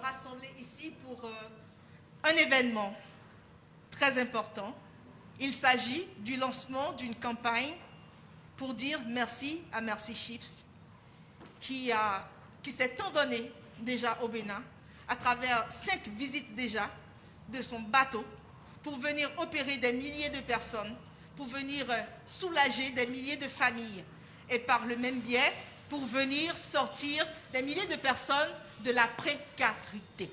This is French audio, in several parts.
Rassemblés ici pour un événement très important. Il s'agit du lancement d'une campagne pour dire merci à Merci Chips qui s'est tant donné déjà au Bénin à travers 5 visites déjà de son bateau pour venir opérer des milliers de personnes, pour venir soulager des milliers de familles et par le même biais pour venir sortir des milliers de personnes de la précarité.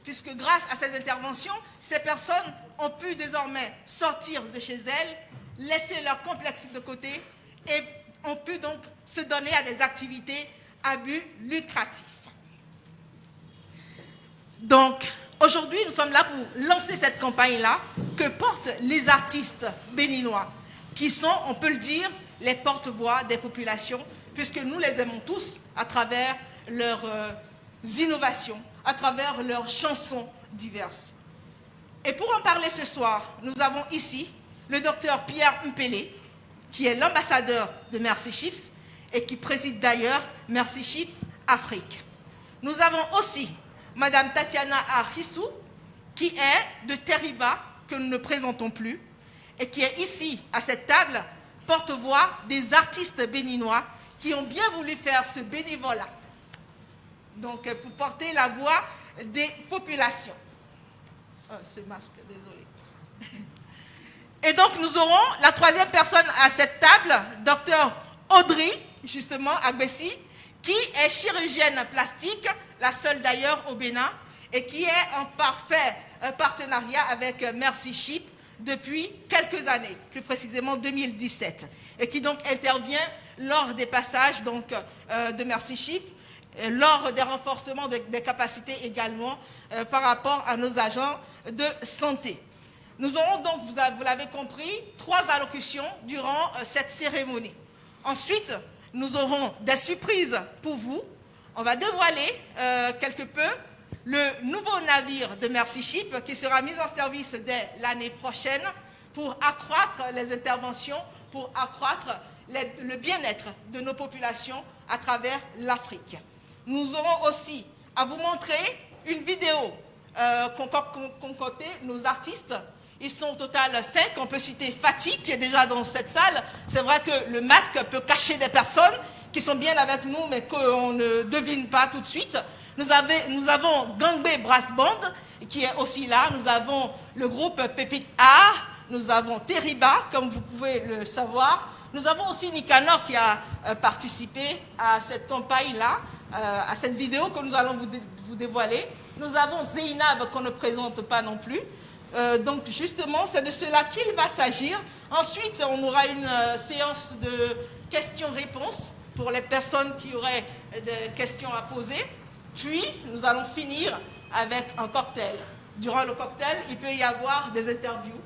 Puisque grâce à ces interventions, ces personnes ont pu désormais sortir de chez elles, laisser leur complexe de côté et ont pu donc se donner à des activités à but lucratif. Donc, aujourd'hui, nous sommes là pour lancer cette campagne-là que portent les artistes béninois, qui sont, on peut le dire, les porte-voix des populations, puisque nous les aimons tous à travers leurs innovations, à travers leurs chansons diverses. Et pour en parler ce soir, nous avons ici le docteur Pierre Mpélé, qui est l'ambassadeur de Merci Chips et qui préside d'ailleurs Merci Chips Afrique. Nous avons aussi Madame Tatiana Arissou, qui est de Terriba, que nous ne présentons plus, et qui est ici, à cette table, porte-voix des artistes béninois qui ont bien voulu faire ce bénévolat. Donc, pour porter la voix des populations. Oh, ce masque, désolé. Et donc, nous aurons la troisième personne à cette table, Dr Audrey, justement, Agbessi, qui est chirurgienne plastique, la seule d'ailleurs au Bénin, et qui est en parfait partenariat avec Merci Chips depuis quelques années, plus précisément 2017, et qui donc intervient lors des passages donc, de Merci Chips, lors des renforcements des capacités également par rapport à nos agents de santé. Nous aurons donc, vous l'avez compris, 3 allocutions durant cette cérémonie. Ensuite, nous aurons des surprises pour vous. On va dévoiler quelque peu le nouveau navire de Merci Chips qui sera mis en service dès l'année prochaine pour accroître les interventions, pour accroître le bien-être de nos populations à travers l'Afrique. Nous aurons aussi à vous montrer une vidéo concoctée, nos artistes. Ils sont au total 5. On peut citer Fatih qui est déjà dans cette salle. C'est vrai que le masque peut cacher des personnes qui sont bien avec nous mais qu'on ne devine pas tout de suite. Nous avons Gangbe Brass Band qui est aussi là. Nous avons le groupe Pépite Art. Nous avons Terriba, comme vous pouvez le savoir. Nous avons aussi Nicanor qui a participé à cette campagne-là, à cette vidéo que nous allons vous dévoiler. Nous avons Zeynab qu'on ne présente pas non plus. Donc justement, c'est de cela qu'il va s'agir. Ensuite, on aura une séance de questions-réponses pour les personnes qui auraient des questions à poser. Puis, nous allons finir avec un cocktail. Durant le cocktail, il peut y avoir des interviews,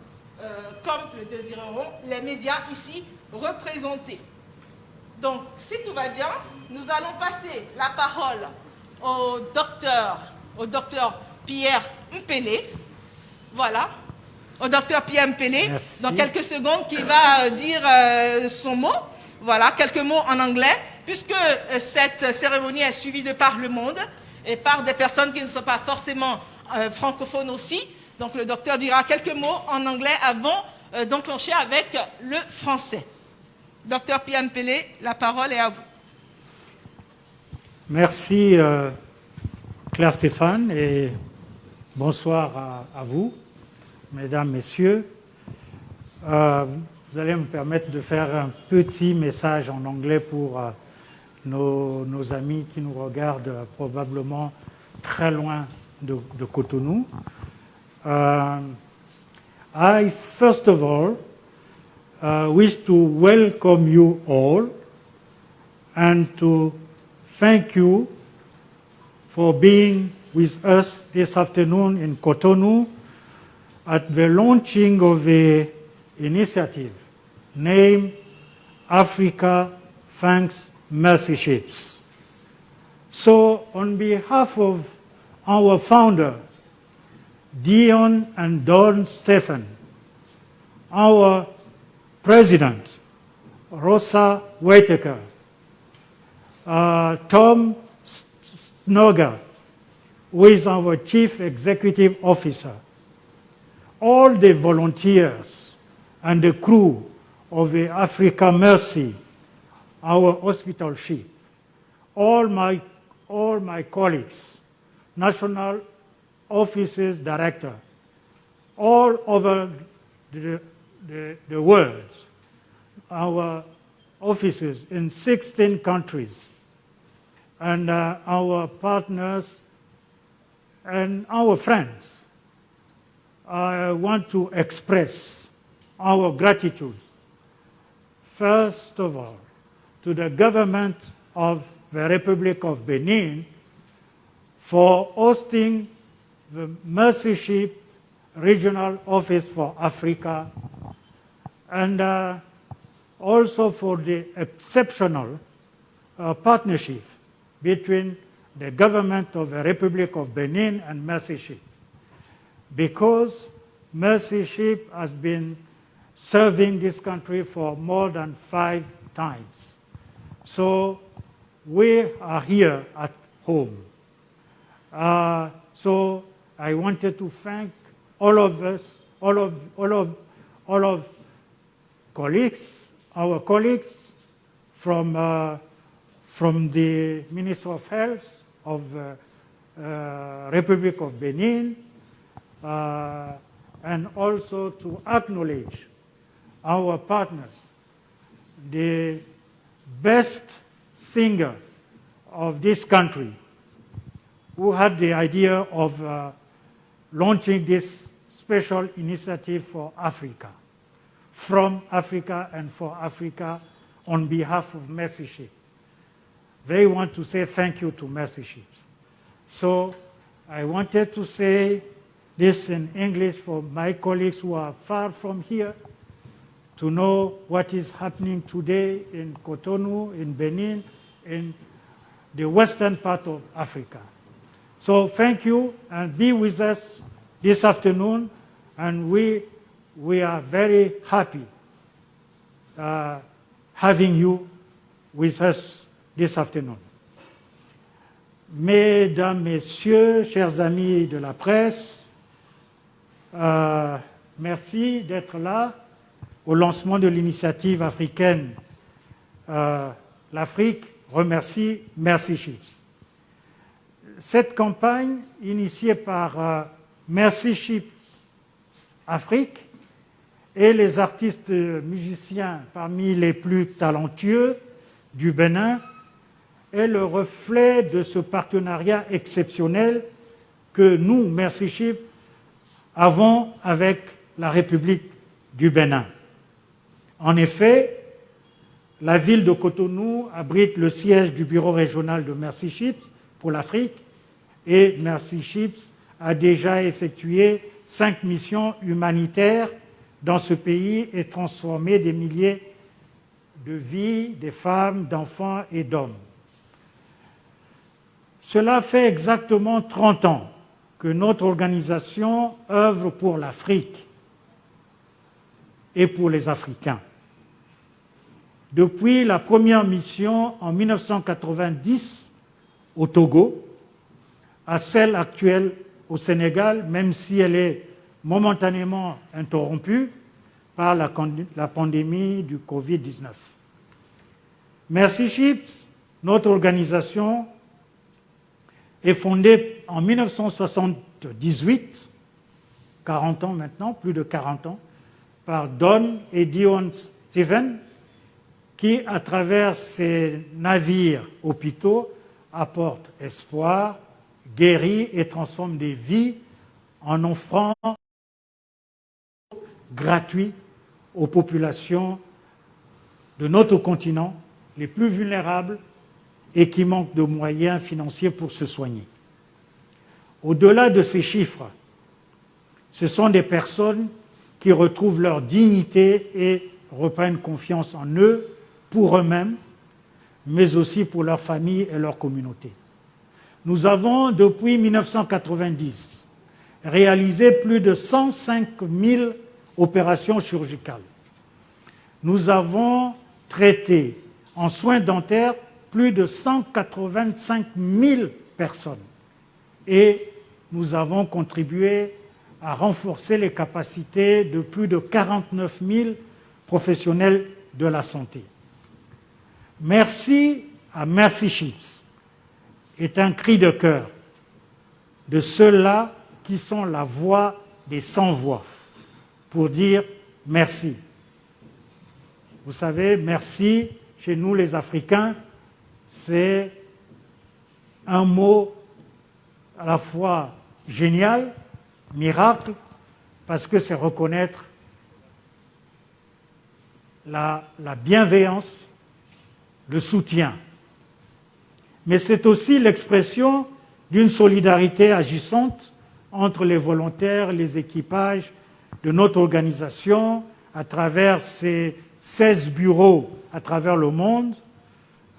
comme le désireront les médias ici représentés. Donc, si tout va bien, nous allons passer la parole au docteur Pierre Mpélé. Voilà, au docteur Pierre Mpélé, dans quelques secondes, qui va dire son mot. Voilà, quelques mots en anglais, puisque cette cérémonie est suivie de par le monde et par des personnes qui ne sont pas forcément francophones aussi. Donc le docteur dira quelques mots en anglais avant d'enclencher avec le français. Docteur Pierre Mpélé, la parole est à vous. Merci Claire Stéphane et bonsoir à vous, mesdames, messieurs. Vous allez me permettre de faire un petit message en anglais pour nos amis qui nous regardent probablement très loin de Cotonou. I, first of all, wish to welcome you all and to thank you for being with us this afternoon in Cotonou at the launching of an initiative named Africa Thanks Mercy Ships. So on behalf of our founder, Dion and Don Stephen, our president, Rosa Whittaker, Tom Snoga, who is our chief executive officer, all the volunteers and the crew of the Africa Mercy, our hospital ship, all my colleagues, national offices director, all over the world, our offices in 16 countries, and our partners and our friends. I want to express our gratitude, first of all, to the government of the Republic of Benin for hosting the Mercy Ship Regional Office for Africa, and also for the exceptional partnership between the government of the Republic of Benin and Mercy Ship, because Mercy Ship has been serving this country for more than 5 times. So we are here at home. So I wanted to thank all of us, all of colleagues, our colleagues from the Ministry of Health of Republic of Benin, and also to acknowledge our partners, the best singer of this country, who had the idea of launching this special initiative for Africa, from Africa and for Africa on behalf of Mercy Ship. They want to say thank you to Mercy Ships. So I wanted to say this in English for my colleagues who are far from here to know what is happening today in Cotonou, in Benin, in the western part of Africa. So thank you, and be with us this afternoon, and we are very happy having you with us this afternoon. Mesdames, Messieurs, chers amis de la presse, merci d'être là au lancement de l'initiative africaine L'Afrique remercie Mercy Ships. Cette campagne, initiée par Mercy Ships Afrique et les artistes musiciens parmi les plus talentueux du Bénin, est le reflet de ce partenariat exceptionnel que nous, Mercy Ships, avons avec la République du Bénin. En effet, la ville de Cotonou abrite le siège du bureau régional de Mercy Ships pour l'Afrique, et Mercy Ships a déjà effectué 5 missions humanitaires dans ce pays et transformé des milliers de vies, des femmes, d'enfants et d'hommes. Cela fait exactement 30 ans que notre organisation œuvre pour l'Afrique et pour les Africains. Depuis la première mission en 1990 au Togo, à celle actuelle au Sénégal, même si elle est momentanément interrompue par la pandémie du Covid-19. Mercy Ships, notre organisation, est fondée en 1978, 40 ans maintenant, plus de 40 ans, par Don et Dion Steven, qui, à travers ses navires hôpitaux, apporte espoir, guérit et transforme des vies en offrant gratuit aux populations de notre continent les plus vulnérables et qui manquent de moyens financiers pour se soigner. Au-delà de ces chiffres, ce sont des personnes qui retrouvent leur dignité et reprennent confiance en eux, pour eux-mêmes, mais aussi pour leur famille et leur communauté. Nous avons, depuis 1990, réalisé plus de 105 000 opérations chirurgicales. Nous avons traité en soins dentaires plus de 185 000 personnes et nous avons contribué à renforcer les capacités de plus de 49 000 professionnels de la santé. Merci à Mercy Ships est un cri de cœur de ceux-là qui sont la voix des sans-voix pour dire merci. Vous savez, merci, chez nous les Africains, c'est un mot à la fois génial, miracle, parce que c'est reconnaître la bienveillance, le soutien. Mais c'est aussi l'expression d'une solidarité agissante entre les volontaires, les équipages de notre organisation, à travers ces 16 bureaux à travers le monde,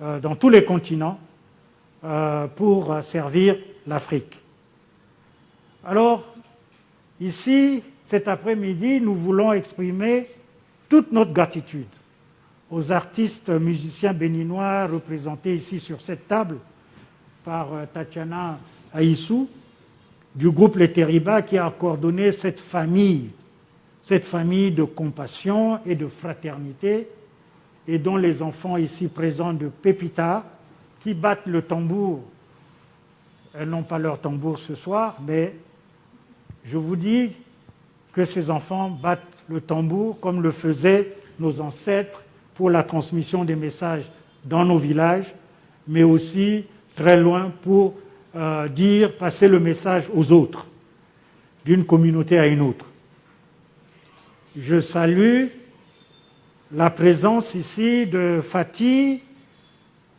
dans tous les continents, pour servir l'Afrique. Alors, ici, cet après-midi, nous voulons exprimer toute notre gratitude aux artistes musiciens béninois représentés ici sur cette table par Tatiana Aissou, du groupe Les Terribas, qui a coordonné cette famille de compassion et de fraternité, et dont les enfants ici présents de Pépita, qui battent le tambour. Elles n'ont pas leur tambour ce soir, mais je vous dis que ces enfants battent le tambour comme le faisaient nos ancêtres pour la transmission des messages dans nos villages, mais aussi très loin pour passer le message aux autres, d'une communauté à une autre. Je salue la présence ici de Fatih,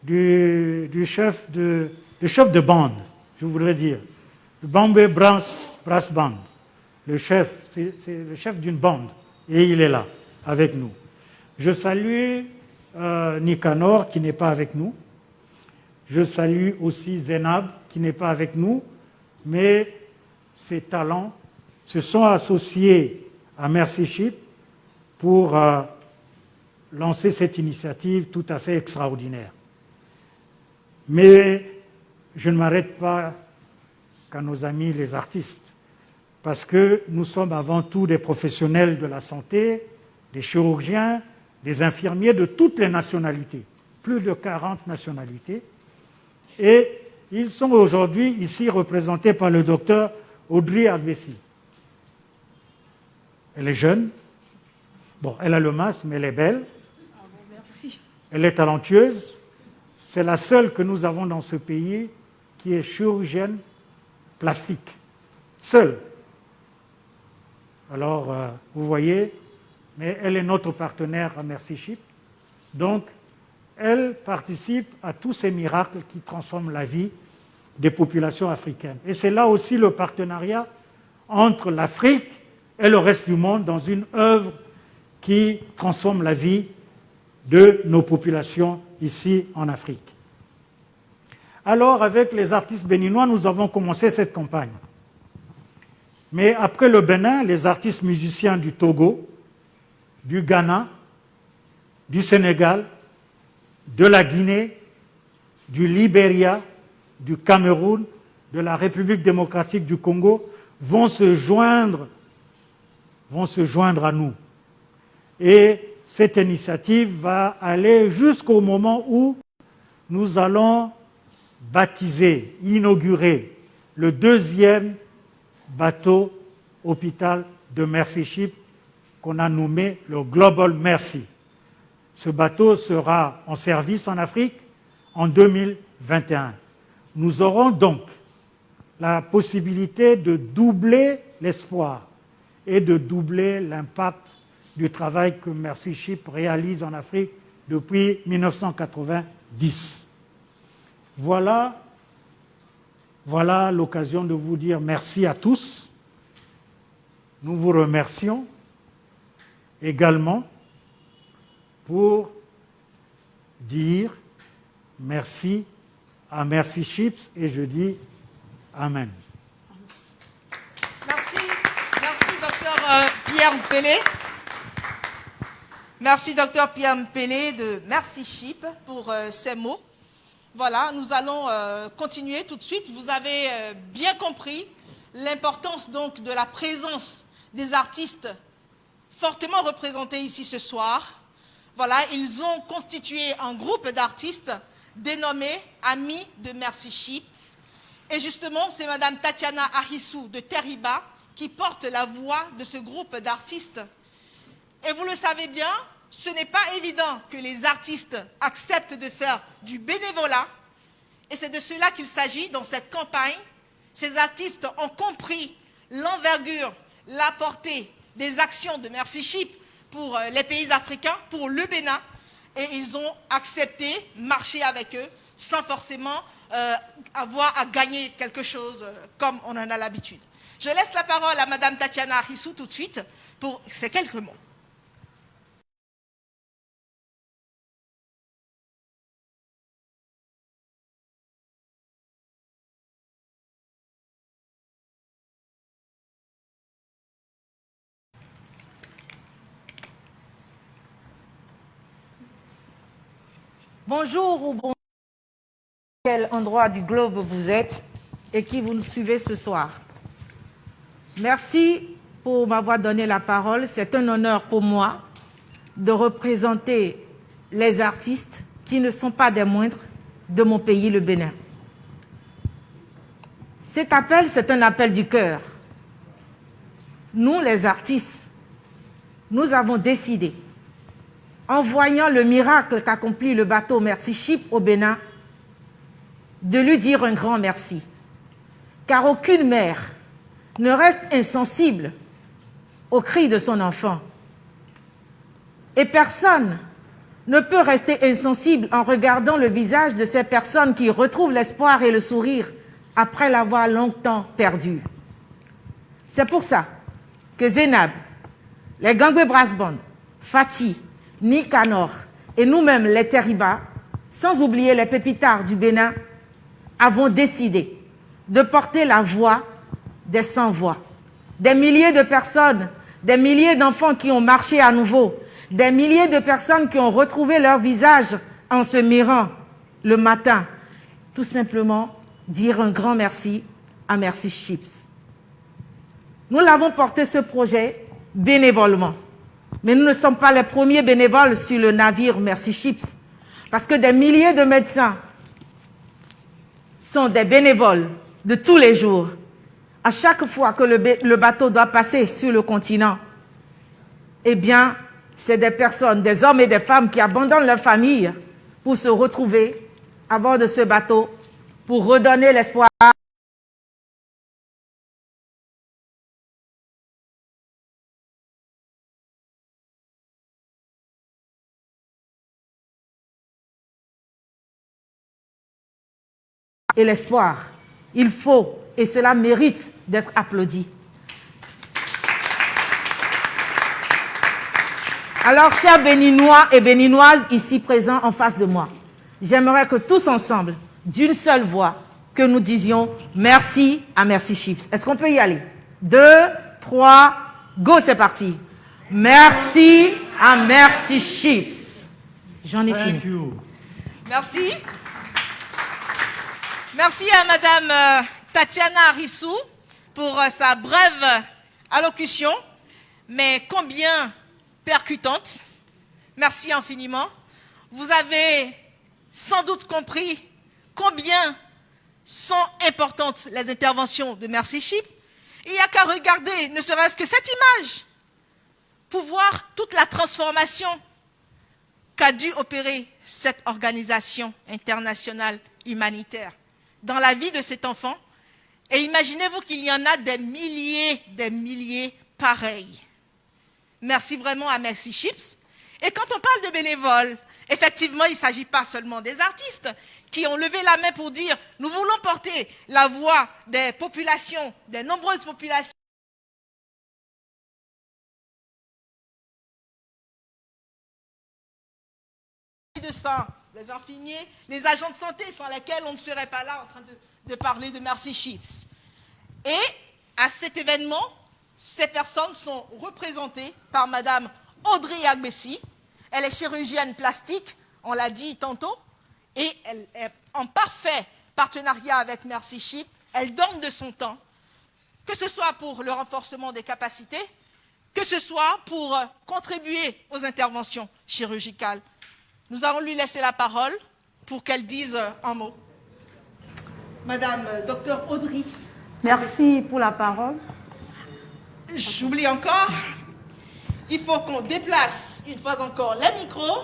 du chef de bande, je voudrais dire, le Bambé Brass Band. Le chef, c'est le chef d'une bande, et il est là, avec nous. Je salue Nicanor, qui n'est pas avec nous. Je salue aussi Zénab, qui n'est pas avec nous, mais ses talents se sont associés à Mercy Ships pour lancer cette initiative tout à fait extraordinaire. Mais je ne m'arrête pas qu'à nos amis les artistes, parce que nous sommes avant tout des professionnels de la santé, des chirurgiens, des infirmiers de toutes les nationalités, plus de 40 nationalités, et ils sont aujourd'hui ici représentés par le docteur Audrey Agbessi. Elle est jeune, bon, elle a le masque, mais elle est belle, Merci. Elle est talentueuse, c'est la seule que nous avons dans ce pays qui est chirurgienne plastique, seule. Alors, vous voyez, mais elle est notre partenaire à Mercy Ships. Donc, elle participe à tous ces miracles qui transforment la vie des populations africaines. Et c'est là aussi le partenariat entre l'Afrique et le reste du monde dans une œuvre qui transforme la vie de nos populations ici en Afrique. Alors, avec les artistes béninois, nous avons commencé cette campagne. Mais après le Bénin, les artistes musiciens du Togo, du Ghana, du Sénégal, de la Guinée, du Libéria, du Cameroun, de la République démocratique du Congo vont se joindre à nous. Et cette initiative va aller jusqu'au moment où nous allons baptisé, inauguré le deuxième bateau hôpital de Mercy Ships qu'on a nommé le Global Mercy. Ce bateau sera en service en Afrique en 2021. Nous aurons donc la possibilité de doubler l'espoir et de doubler l'impact du travail que Mercy Ships réalise en Afrique depuis 1990. Voilà l'occasion de vous dire merci à tous. Nous vous remercions également pour dire merci à Mercy Ships et je dis Amen. Merci docteur Pierre Mpele. Merci docteur Pierre Mpele de Mercy Ships pour ces mots. Voilà, nous allons continuer tout de suite. Vous avez bien compris l'importance donc de la présence des artistes fortement représentés ici ce soir. Voilà, ils ont constitué un groupe d'artistes dénommé Amis de Mercy Ships. Et justement, c'est Madame Tatiana Ahissou de Teriba qui porte la voix de ce groupe d'artistes. Et vous le savez bien, ce n'est pas évident que les artistes acceptent de faire du bénévolat. Et c'est de cela qu'il s'agit dans cette campagne. Ces artistes ont compris l'envergure, la portée des actions de Mercy Ships pour les pays africains, pour le Bénin. Et ils ont accepté marcher avec eux sans forcément avoir à gagner quelque chose comme on en a l'habitude. Je laisse la parole à Madame Tatiana Ahissou tout de suite pour ces quelques mots. Bonjour ou bonjour, quel endroit du globe vous êtes et qui vous nous suivez ce soir. Merci pour m'avoir donné la parole. C'est un honneur pour moi de représenter les artistes qui ne sont pas des moindres de mon pays, le Bénin. Cet appel, c'est un appel du cœur. Nous, les artistes, nous avons décidé, en voyant le miracle qu'accomplit le bateau Mercy Ships au Bénin, de lui dire un grand merci. Car aucune mère ne reste insensible aux cris de son enfant. Et personne ne peut rester insensible en regardant le visage de ces personnes qui retrouvent l'espoir et le sourire après l'avoir longtemps perdu. C'est pour ça que Zénab, les Gangwe Brass Band, Fatih, Nicanor et nous-mêmes les Teriba, sans oublier les pépitards du Bénin, avons décidé de porter la voix des sans-voix. Des milliers de personnes, des milliers d'enfants qui ont marché à nouveau, des milliers de personnes qui ont retrouvé leur visage en se mirant le matin. Tout simplement dire un grand merci à Mercy Ships. Nous l'avons porté ce projet bénévolement. Mais nous ne sommes pas les premiers bénévoles sur le navire Mercy Ships. Parce que des milliers de médecins sont des bénévoles de tous les jours. À chaque fois que le bateau doit passer sur le continent, eh bien, c'est des personnes, des hommes et des femmes qui abandonnent leur famille pour se retrouver à bord de ce bateau, pour redonner l'espoir. Et l'espoir, il faut, et cela mérite d'être applaudi. Alors, chers Béninois et Béninoises ici présents en face de moi, j'aimerais que tous ensemble, d'une seule voix, que nous disions merci à Mercy Ships. Est-ce qu'on peut y aller? 2, 3, go, c'est parti. Merci à Mercy Ships. J'en ai fini. Merci. Merci à Madame Tatiana Ahissou pour sa brève allocution, mais combien percutante. Merci infiniment. Vous avez sans doute compris combien sont importantes les interventions de Mercy Ship. Il n'y a qu'à regarder, ne serait-ce que cette image, pour voir toute la transformation qu'a dû opérer cette organisation internationale humanitaire dans la vie de cet enfant. Et imaginez-vous qu'il y en a des milliers pareils. Merci vraiment à Mercy Ships. Et quand on parle de bénévoles, effectivement, il ne s'agit pas seulement des artistes qui ont levé la main pour dire « Nous voulons porter la voix des populations, des nombreuses populations. » de ça, les infirmiers, les agents de santé sans lesquels on ne serait pas là en train de parler de Mercy Ships. Et à cet événement, ces personnes sont représentées par Madame Audrey Agbessi. Elle est chirurgienne plastique, on l'a dit tantôt, et elle est en parfait partenariat avec Mercy Ships. Elle donne de son temps, que ce soit pour le renforcement des capacités, que ce soit pour contribuer aux interventions chirurgicales. Nous allons lui laisser la parole pour qu'elle dise un mot. Madame Docteur Audrey. Merci pour la parole. J'oublie encore, il faut qu'on déplace une fois encore les micros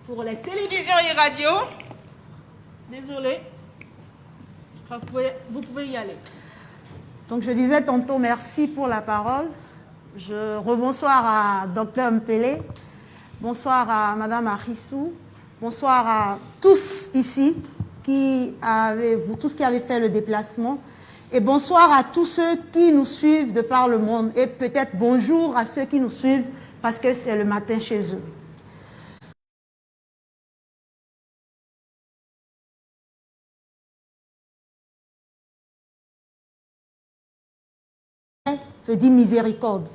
pour les télévisions et radios. Désolée, vous pouvez y aller. Donc je disais tantôt merci pour la parole. Rebonsoir à Dr Mpele, bonsoir à Madame Arissou, bonsoir à tous ici tous qui avez fait le déplacement. Et bonsoir à tous ceux qui nous suivent de par le monde. Et peut-être bonjour à ceux qui nous suivent parce que c'est le matin chez eux. Veut dire miséricorde.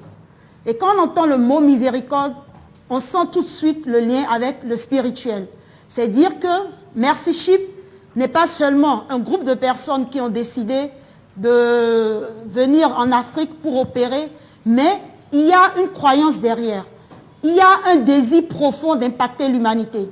Et quand on entend le mot miséricorde, on sent tout de suite le lien avec le spirituel. C'est-à-dire que Mercy Ship n'est pas seulement un groupe de personnes qui ont décidé de venir en Afrique pour opérer, mais il y a une croyance derrière. Il y a un désir profond d'impacter l'humanité.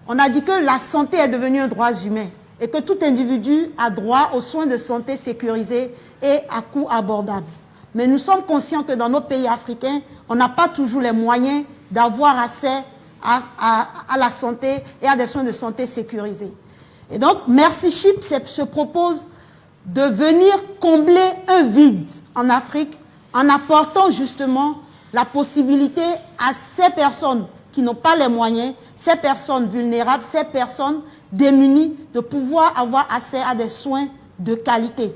On a dit que la santé est devenue un droit humain et que tout individu a droit aux soins de santé sécurisés et à coût abordable. Mais nous sommes conscients que dans nos pays africains, on n'a pas toujours les moyens d'avoir accès à la santé et à des soins de santé sécurisés. Et donc, Mercy Ship se propose de venir combler un vide en Afrique en apportant justement la possibilité à ces personnes qui n'ont pas les moyens, ces personnes vulnérables, ces personnes démunies, de pouvoir avoir accès à des soins de qualité.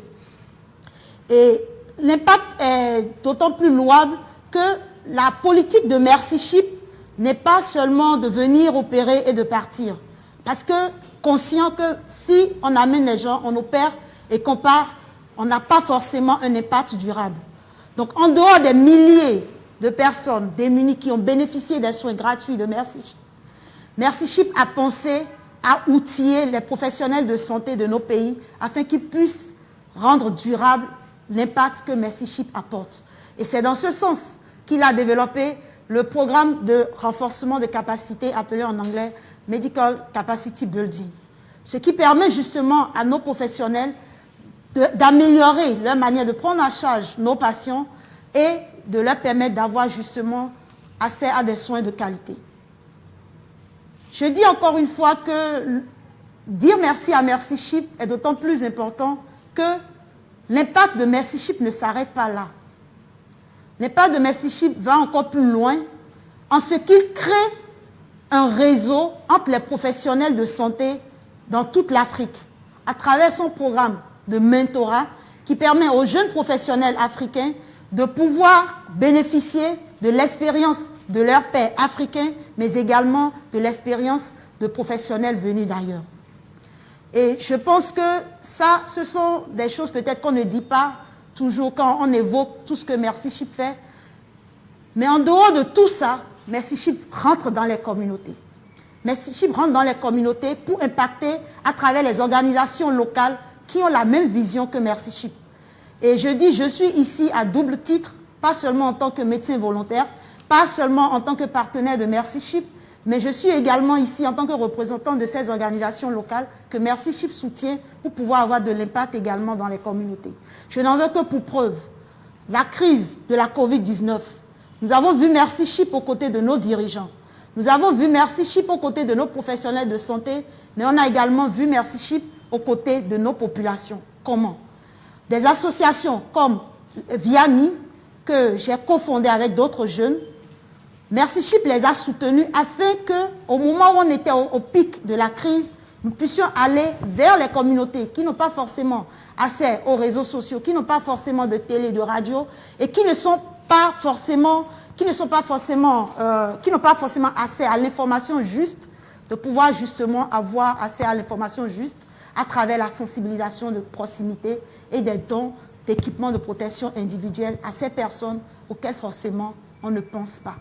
Et l'impact est d'autant plus louable que la politique de Mercy Ship n'est pas seulement de venir opérer et de partir. Parce que, conscient que si on amène les gens, on opère et qu'on part, on n'a pas forcément un impact durable. Donc, en dehors des milliers de personnes démunies qui ont bénéficié des soins gratuits de Mercy Ship, Mercy Ship a pensé à outiller les professionnels de santé de nos pays afin qu'ils puissent rendre durable l'impact que Mercy Ship apporte. Et c'est dans ce sens qu'il a développé le programme de renforcement de capacités appelé en anglais Medical Capacity Building. Ce qui permet justement à nos professionnels d'améliorer leur manière de prendre en charge nos patients et de leur permettre d'avoir justement accès à des soins de qualité. Je dis encore une fois que dire merci à Mercy Ship est d'autant plus important que l'impact de Mercy Ship ne s'arrête pas là. L'impact de Mercy Ship va encore plus loin en ce qu'il crée un réseau entre les professionnels de santé dans toute l'Afrique à travers son programme de mentorat qui permet aux jeunes professionnels africains de pouvoir bénéficier de l'expérience de leurs pairs africains, mais également de l'expérience de professionnels venus d'ailleurs. Et je pense que ça, ce sont des choses peut-être qu'on ne dit pas toujours quand on évoque tout ce que Mercy Ship fait. Mais en dehors de tout ça, Mercy Ship rentre dans les communautés. Mercy Ship rentre dans les communautés pour impacter à travers les organisations locales qui ont la même vision que Mercy Ship. Et je dis, je suis ici à double titre pas seulement en tant que médecin volontaire, pas seulement en tant que partenaire de Mercyship, mais je suis également ici en tant que représentant de ces organisations locales que Mercyship soutient pour pouvoir avoir de l'impact également dans les communautés. Je n'en veux que pour preuve la crise de la Covid-19. Nous avons vu Mercyship aux côtés de nos dirigeants. Nous avons vu Mercyship aux côtés de nos professionnels de santé, mais on a également vu Mercyship aux côtés de nos populations. Comment? Des associations comme Viami, que j'ai cofondée avec d'autres jeunes, Mercyship les a soutenus afin qu'au moment où on était au pic de la crise, nous puissions aller vers les communautés qui n'ont pas forcément accès aux réseaux sociaux, qui n'ont pas forcément de télé, de radio, et qui n'ont pas forcément accès à l'information juste, de pouvoir justement avoir accès à l'information juste à travers la sensibilisation de proximité et des dons d'équipements de protection individuelle à ces personnes auxquelles forcément on ne pense pas.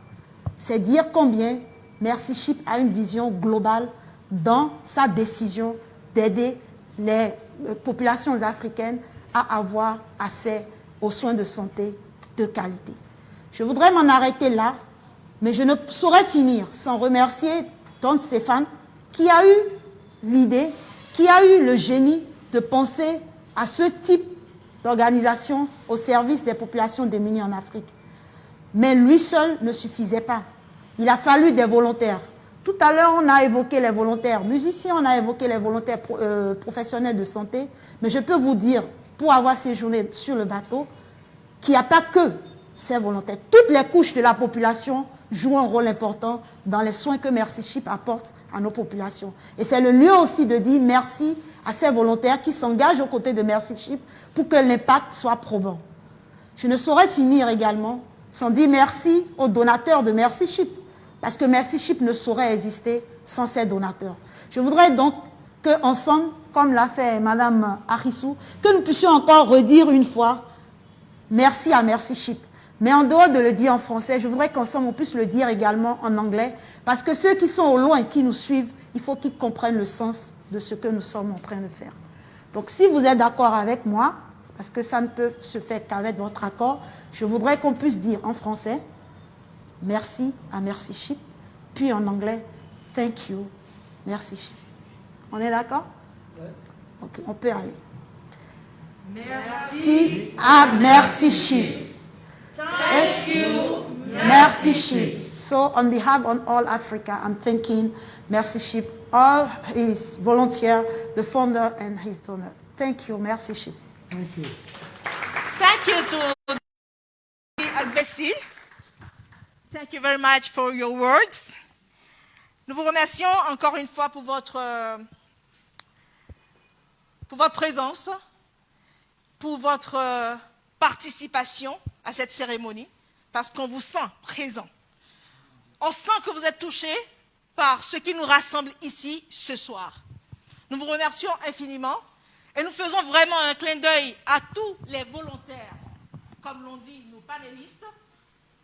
C'est dire combien Mercyship a une vision globale dans sa décision d'aider les populations africaines à avoir accès aux soins de santé de qualité. Je voudrais m'en arrêter là, mais je ne saurais finir sans remercier Don Stéphane qui a eu l'idée, qui a eu le génie de penser à ce type d'organisation au service des populations démunies en Afrique. Mais lui seul ne suffisait pas. Il a fallu des volontaires. Tout à l'heure, on a évoqué les volontaires musiciens, on a évoqué les volontaires professionnels de santé, mais je peux vous dire, pour avoir séjourné sur le bateau, qu'il n'y a pas que ces volontaires. Toutes les couches de la population jouent un rôle important dans les soins que Mercyship apporte à nos populations. Et c'est le lieu aussi de dire merci à ces volontaires qui s'engagent aux côtés de Mercyship pour que l'impact soit probant. Je ne saurais finir également sans dire merci aux donateurs de Mercyship, parce que Mercyship ne saurait exister sans ses donateurs. Je voudrais donc qu'ensemble, comme l'a fait Mme Arissou, que nous puissions encore redire une fois merci à Mercyship. Mais en dehors de le dire en français, je voudrais qu'ensemble on puisse le dire également en anglais, parce que ceux qui sont au loin, qui nous suivent, il faut qu'ils comprennent le sens de ce que nous sommes en train de faire. Donc si vous êtes d'accord avec moi, parce que ça ne peut se faire qu'avec votre accord, je voudrais qu'on puisse dire en français merci à Mercyship, puis en anglais thank you Mercyship. On est d'accord? Ok, on peut aller. Merci à Mercyship. Thank you Mercyship. So on behalf of all Africa, I'm thanking Mercyship, all his volunteers, the founder and his donor. Thank you Mercyship. Thank you. Thank you to Agbesi. Thank you very much for your words. Nous vous remercions encore une fois pour votre présence, pour votre participation à cette cérémonie, parce qu'on vous sent présent. On sent que vous êtes touchés par ce qui nous rassemble ici ce soir. Nous vous remercions infiniment. Et nous faisons vraiment un clin d'œil à tous les volontaires, comme l'ont dit nos panélistes.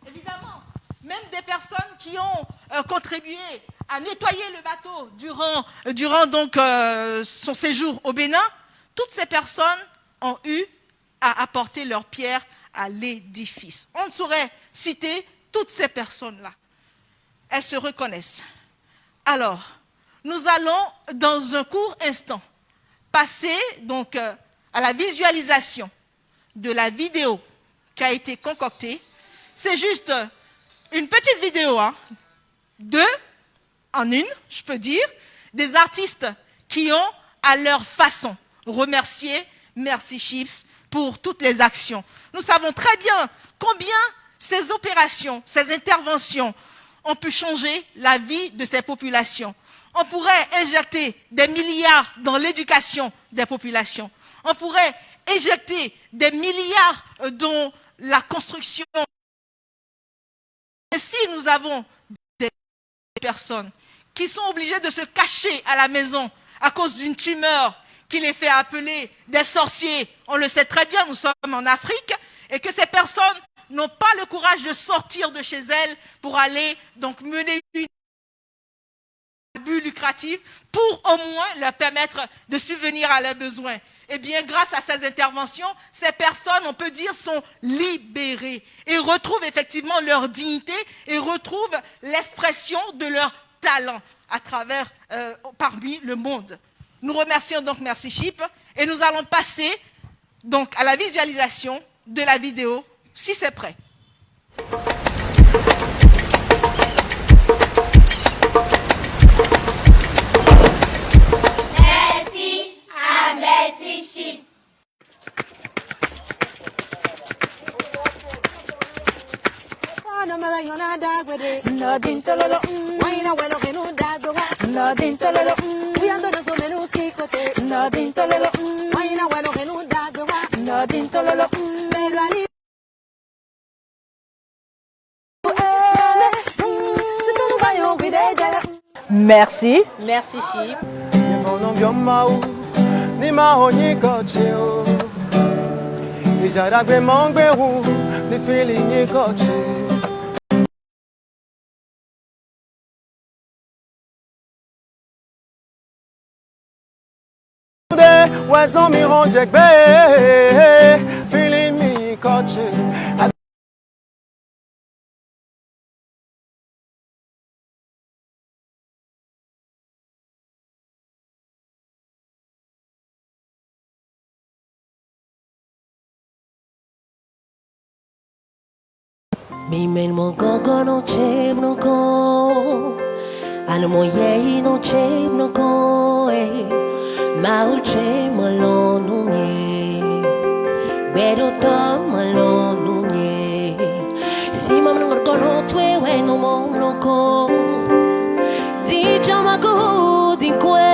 Évidemment, même des personnes qui ont contribué à nettoyer le bateau durant donc, son séjour au Bénin, toutes ces personnes ont eu à apporter leur pierre à l'édifice. On ne saurait citer toutes ces personnes-là. Elles se reconnaissent. Alors, nous allons dans un court instant passer donc à la visualisation de la vidéo qui a été concoctée. C'est juste une petite vidéo, hein, 2 en 1, je peux dire, des artistes qui ont à leur façon remercié Mercyship pour toutes les actions. Nous savons très bien combien ces opérations, ces interventions ont pu changer la vie de ces populations. On pourrait injecter des milliards dans l'éducation des populations. On pourrait injecter des milliards dans la construction. Et si nous avons des personnes qui sont obligées de se cacher à la maison à cause d'une tumeur qui les fait appeler des sorciers, on le sait très bien, nous sommes en Afrique, et que ces personnes n'ont pas le courage de sortir de chez elles pour aller donc mener une but lucratif pour au moins leur permettre de subvenir à leurs besoins. Eh bien, grâce à ces interventions, ces personnes, on peut dire, sont libérées et retrouvent effectivement leur dignité et retrouvent l'expression de leur talent à travers, parmi le monde. Nous remercions donc Merci Chip et nous allons passer donc à la visualisation de la vidéo, si c'est prêt. Merci à Merci Chip. Merci. Merci Chip. Mi men mo go no cheb no go, ano mo ye no cheb no go, ma u cheb mo lo nu nye, bedo to mo lo nu nye, si mam no go no twe we no mo no go, di jama go di kwe.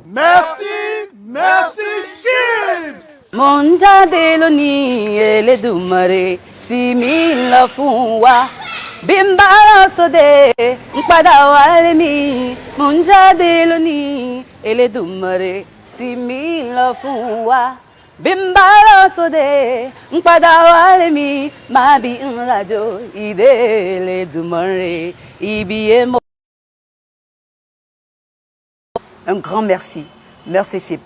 Merci Chips! Monja deloni ele dumare simila funwa bimbala sode pada wale mi monja deloni ele dumare simila funwa bimbala sode pada wale mi mabi radio idele dumare ibiemo. Un grand merci. Merci Chip.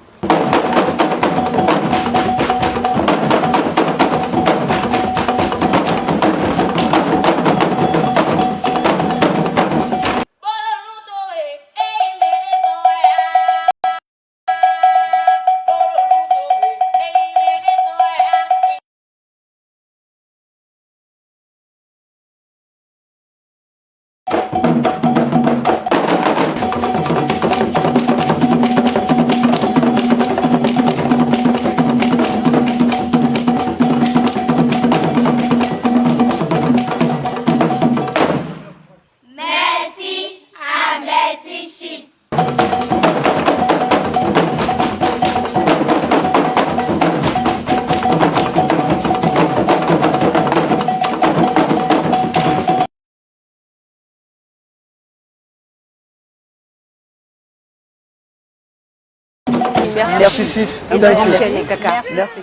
Merci Chips. Merci.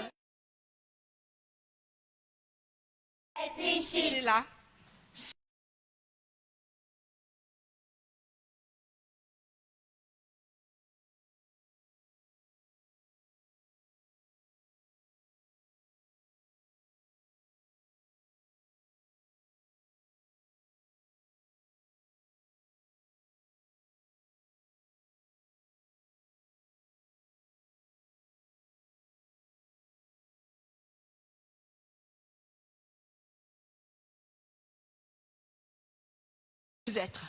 Il est là. Être.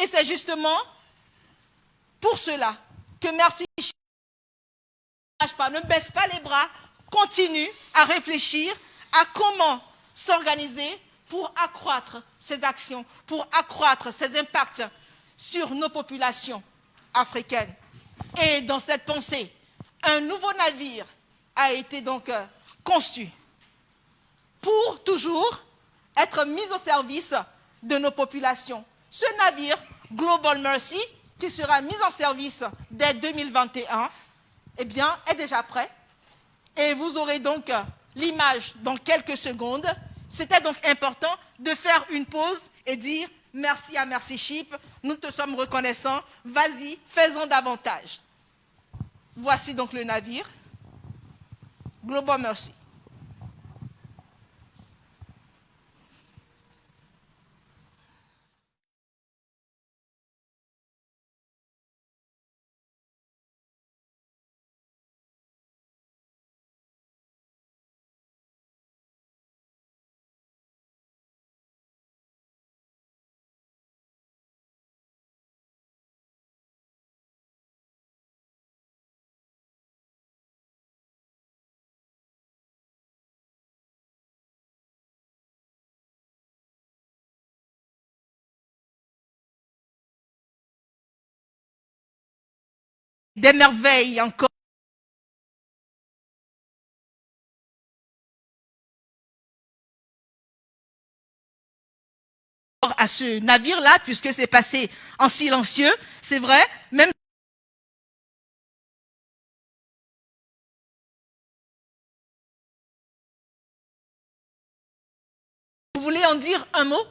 Et c'est justement pour cela que Merci ne baisse pas les bras, continue à réfléchir à comment s'organiser pour accroître ces actions, pour accroître ces impacts sur nos populations africaines. Et dans cette pensée, un nouveau navire a été donc conçu pour toujours être mis au service de nos populations. Ce navire, Global Mercy, qui sera mis en service dès 2021, eh bien, est déjà prêt. Et vous aurez donc l'image dans quelques secondes. C'était donc important de faire une pause et dire merci à Mercy Ship, nous te sommes reconnaissants, vas-y, fais-en davantage. Voici donc le navire, Global Mercy. Des merveilles encore. À ce navire-là, puisque c'est passé en silencieux, c'est vrai, même vous voulez en dire un mot?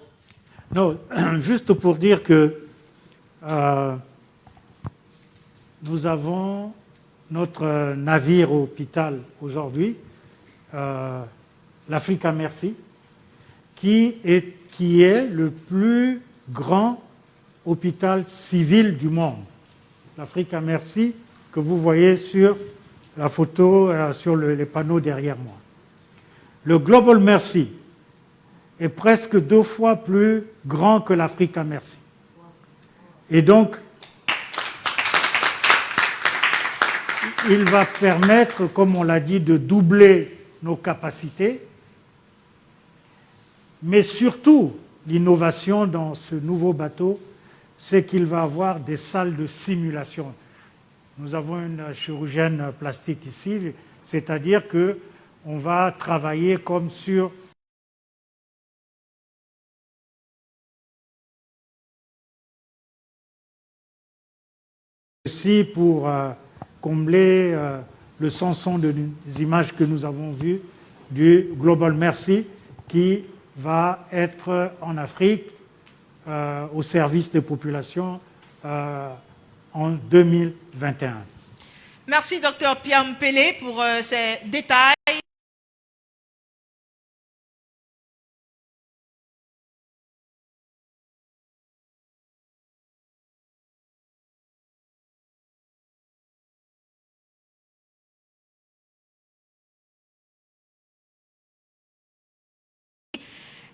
Non, juste pour dire que nous avons notre navire hôpital aujourd'hui, l'Africa Mercy, qui est le plus grand hôpital civil du monde. L'Africa Mercy que vous voyez sur la photo, sur les panneaux derrière moi. Le Global Mercy est presque 2 fois plus grand que l'Africa Mercy. Et donc, il va permettre, comme on l'a dit, de doubler nos capacités, mais surtout, l'innovation dans ce nouveau bateau, c'est qu'il va avoir des salles de simulation. Nous avons une chirurgienne plastique ici, c'est-à-dire qu'on va travailler comme sur aussi pour combler le sanson des images que nous avons vues du Global Mercy qui va être en Afrique au service des populations en 2021. Merci, Dr Pierre Mpele, pour ces détails.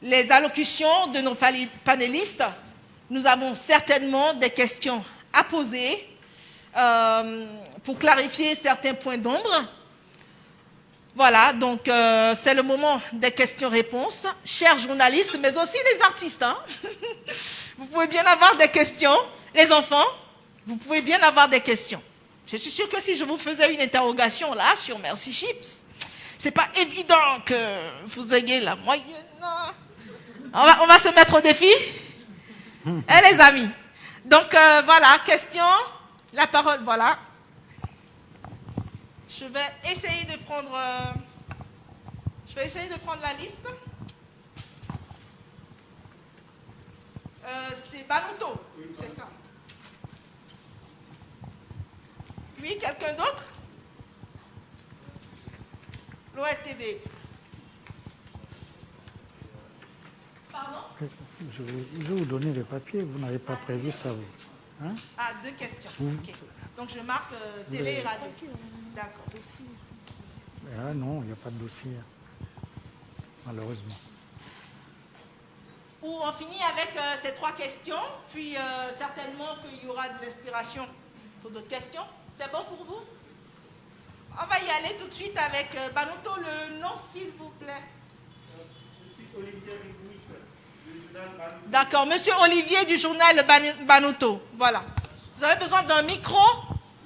Les allocutions de nos panélistes, nous avons certainement des questions à poser pour clarifier certains points d'ombre. Voilà, donc c'est le moment des questions-réponses. Chers journalistes, mais aussi les artistes, hein. Vous pouvez bien avoir des questions. Les enfants, vous pouvez bien avoir des questions. Je suis sûre que si je vous faisais une interrogation là sur Mercy Ships, c'est pas évident que vous ayez la moyenne. On va se mettre au défi. Les amis. Donc voilà, question. La parole, voilà. Je vais essayer de prendre la liste. C'est Banuto, c'est ça. Oui, quelqu'un d'autre? L'ORTV. Pardon? Je vais vous donner les papiers, vous n'avez pas prévu ça. Hein? Ah, 2 questions. Okay. Donc je marque télé et radio. D'accord. Ah non, il n'y a pas de dossier, malheureusement. Ou on finit avec ces 3 questions, puis certainement qu'il y aura de l'inspiration pour d'autres questions. C'est bon pour vous? On va y aller tout de suite avec Banuto, le nom s'il vous plaît. D'accord, monsieur Olivier du journal Banuto. Voilà. Vous avez besoin d'un micro?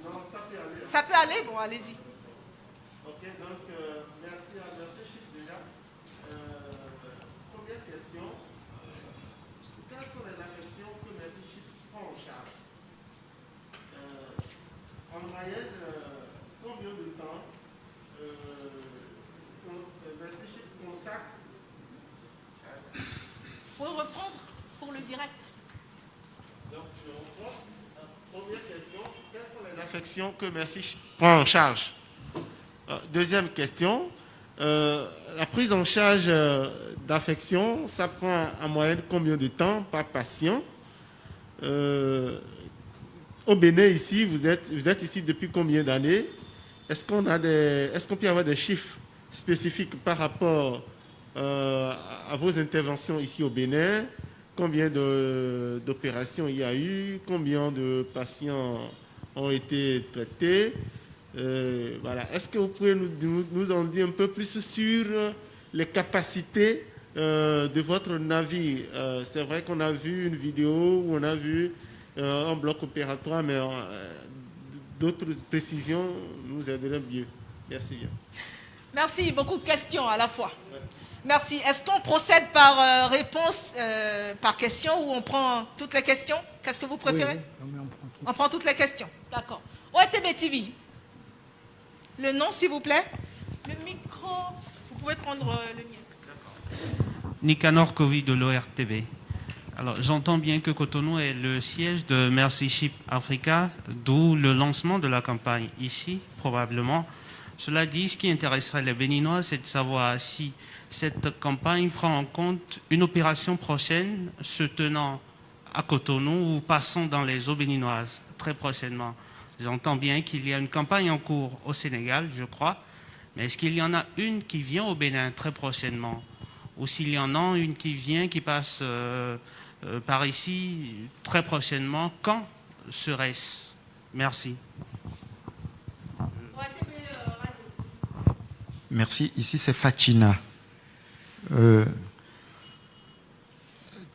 Non, ça peut aller. Ça peut aller? Bon, allez-y. Ok, donc merci à Merci Chief déjà. Première question. Quelles sont les affections que Merci Chief prend en charge? En moyenne, combien de temps Merci Chief consacre? Il faut reprendre pour le direct. Donc, je reprends. Première question, quelles sont les affections que Merci prend en charge? Deuxième question, la prise en charge d'affection, ça prend en moyenne combien de temps par patient? Au Bénin, ici, vous êtes ici depuis combien d'années? Est-ce qu'on peut avoir des chiffres spécifiques par rapport à vos interventions ici au Bénin? Combien d'opérations il y a eu? Combien de patients ont été traités? Voilà. Est-ce que vous pouvez nous en dire un peu plus sur les capacités de votre navire? C'est vrai qu'on a vu une vidéo où on a vu un bloc opératoire, mais d'autres précisions nous aideraient mieux. Merci bien. Merci, beaucoup de questions à la fois. Ouais. Merci. Est-ce qu'on procède par réponse, par question, ou on prend toutes les questions? Qu'est-ce que vous préférez? Oui, on prend toutes les questions. D'accord. ORTB TV. Le nom, s'il vous plaît. Le micro, vous pouvez prendre le mien. Nicanor Kovi de l'ORTB. Alors, j'entends bien que Cotonou est le siège de Merci Ship Africa, d'où le lancement de la campagne ici, probablement. Cela dit, ce qui intéresserait les Béninois, c'est de savoir si cette campagne prend en compte une opération prochaine se tenant à Cotonou ou passant dans les eaux béninoises très prochainement. J'entends bien qu'il y a une campagne en cours au Sénégal, je crois, mais est-ce qu'il y en a une qui vient au Bénin très prochainement? Ou s'il y en a une qui passe par ici très prochainement, quand serait-ce? Merci. Merci. Ici, c'est Fatina.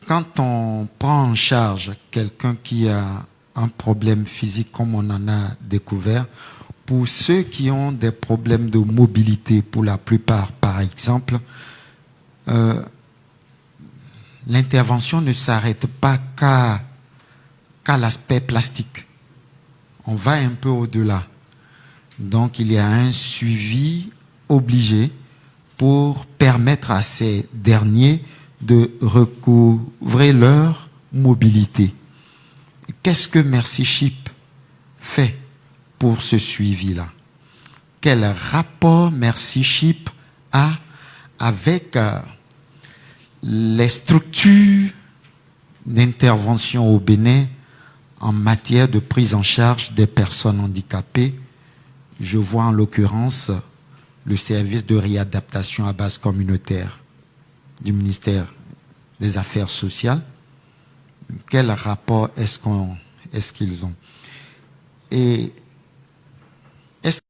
Quand on prend en charge quelqu'un qui a un problème physique, comme on en a découvert, pour ceux qui ont des problèmes de mobilité, pour la plupart, par exemple, l'intervention ne s'arrête pas qu'à l'aspect plastique. On va un peu au-delà. Donc, il y a un suivi obligé pour permettre à ces derniers de recouvrer leur mobilité. Qu'est-ce que Merci Ship fait pour ce suivi-là? Quel rapport Merci Ship a avec les structures d'intervention au Bénin en matière de prise en charge des personnes handicapées? Je vois en l'occurrence le service de réadaptation à base communautaire du ministère des Affaires sociales. Quel rapport est-ce qu'ils ont? Et est-ce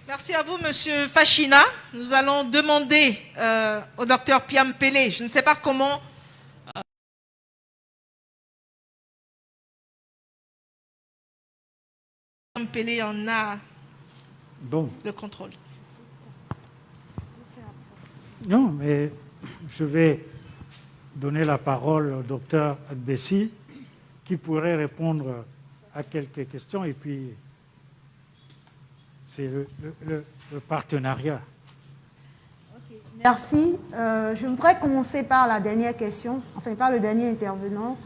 Merci à vous, monsieur Fachina. Nous allons demander au docteur Piam Pelé, je ne sais pas comment Pelé en a le contrôle. Non, mais je vais donner la parole au docteur Adbessi qui pourrait répondre à quelques questions et puis c'est le partenariat. Merci. Je voudrais commencer par la dernière question, enfin par le dernier intervenant,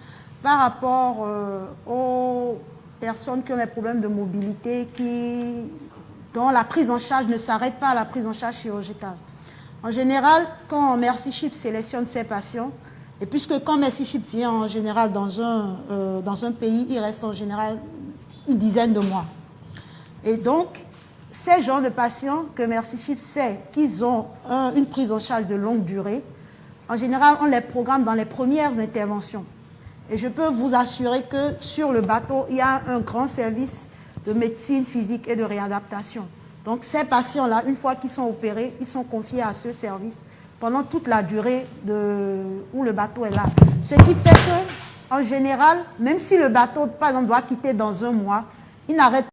par rapport aux personnes qui ont des problèmes de mobilité, dont la prise en charge ne s'arrête pas à la prise en charge chirurgicale. En général, quand Merci Ship sélectionne ses patients, et puisque quand Merci Ship vient en général dans un pays, il reste en général une dizaine de mois. Et donc, ces gens de patients que Merci Ship sait qu'ils ont une prise en charge de longue durée, en général, on les programme dans les premières interventions. Et je peux vous assurer que sur le bateau, il y a un grand service de médecine physique et de réadaptation. Donc ces patients-là, une fois qu'ils sont opérés, ils sont confiés à ce service pendant toute la durée où le bateau est là. Ce qui fait que, en général, même si le bateau, par exemple, doit quitter dans un mois, il n'arrête pas.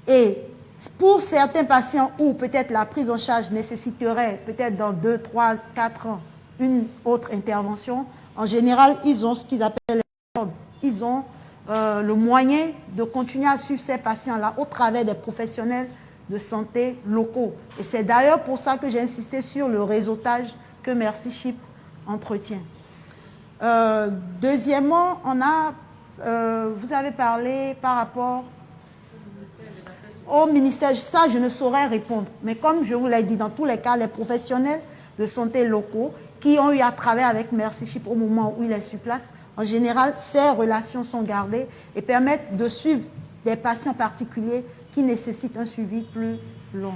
Et pour certains patients où peut-être la prise en charge nécessiterait peut-être dans 2, 3, 4 ans une autre intervention, en général, ils ont ce qu'ils appellent ils ont le moyen de continuer à suivre ces patients-là au travers des professionnels de santé locaux. Et c'est d'ailleurs pour ça que j'ai insisté sur le réseautage que Merci Chip entretient. Deuxièmement, vous avez parlé par rapport au ministère, ça je ne saurais répondre. Mais comme je vous l'ai dit, dans tous les cas, les professionnels de santé locaux qui ont eu à travailler avec Merci Chip au moment où il est sur place, en général, ces relations sont gardées et permettent de suivre des patients particuliers qui nécessitent un suivi plus long.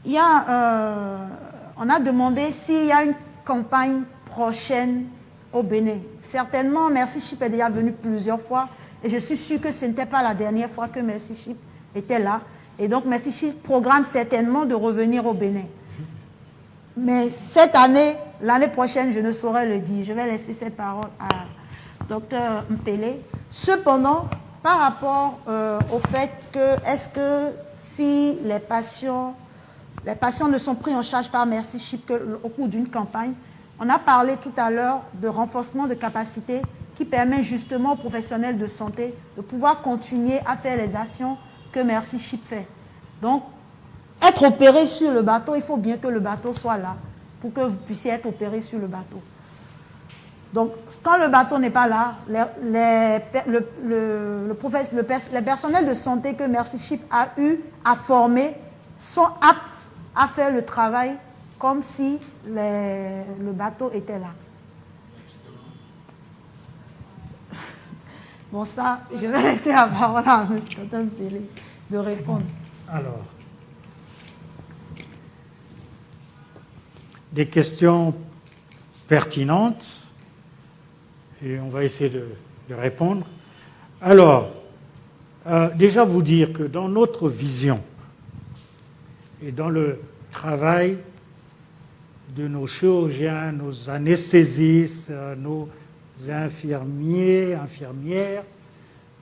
On a demandé s'il y a une campagne prochaine au Bénin. Certainement, Merci Chip est déjà venu plusieurs fois et je suis sûre que ce n'était pas la dernière fois que Merci Chip était là. Et donc, Merci Chip programme certainement de revenir au Bénin. Mais cette année, l'année prochaine, je ne saurais le dire. Je vais laisser cette parole à Dr Mpele. Cependant, par rapport au fait que, est-ce que si les patients ne sont pris en charge par Merci Chip au cours d'une campagne, on a parlé tout à l'heure de renforcement de capacité qui permet justement aux professionnels de santé de pouvoir continuer à faire les actions que Merci Chip fait. Donc, être opéré sur le bateau, il faut bien que le bateau soit là pour que vous puissiez être opéré sur le bateau. Donc, quand le bateau n'est pas là, les personnels de santé que Merci Chip a eu à former sont aptes à faire le travail comme si le bateau était là. Bon, ça, je vais laisser la parole à M. Mpele de répondre. Alors, des questions pertinentes et on va essayer de répondre. Alors, déjà vous dire que dans notre vision et dans le travail de nos chirurgiens, nos anesthésistes, nos infirmiers, infirmières,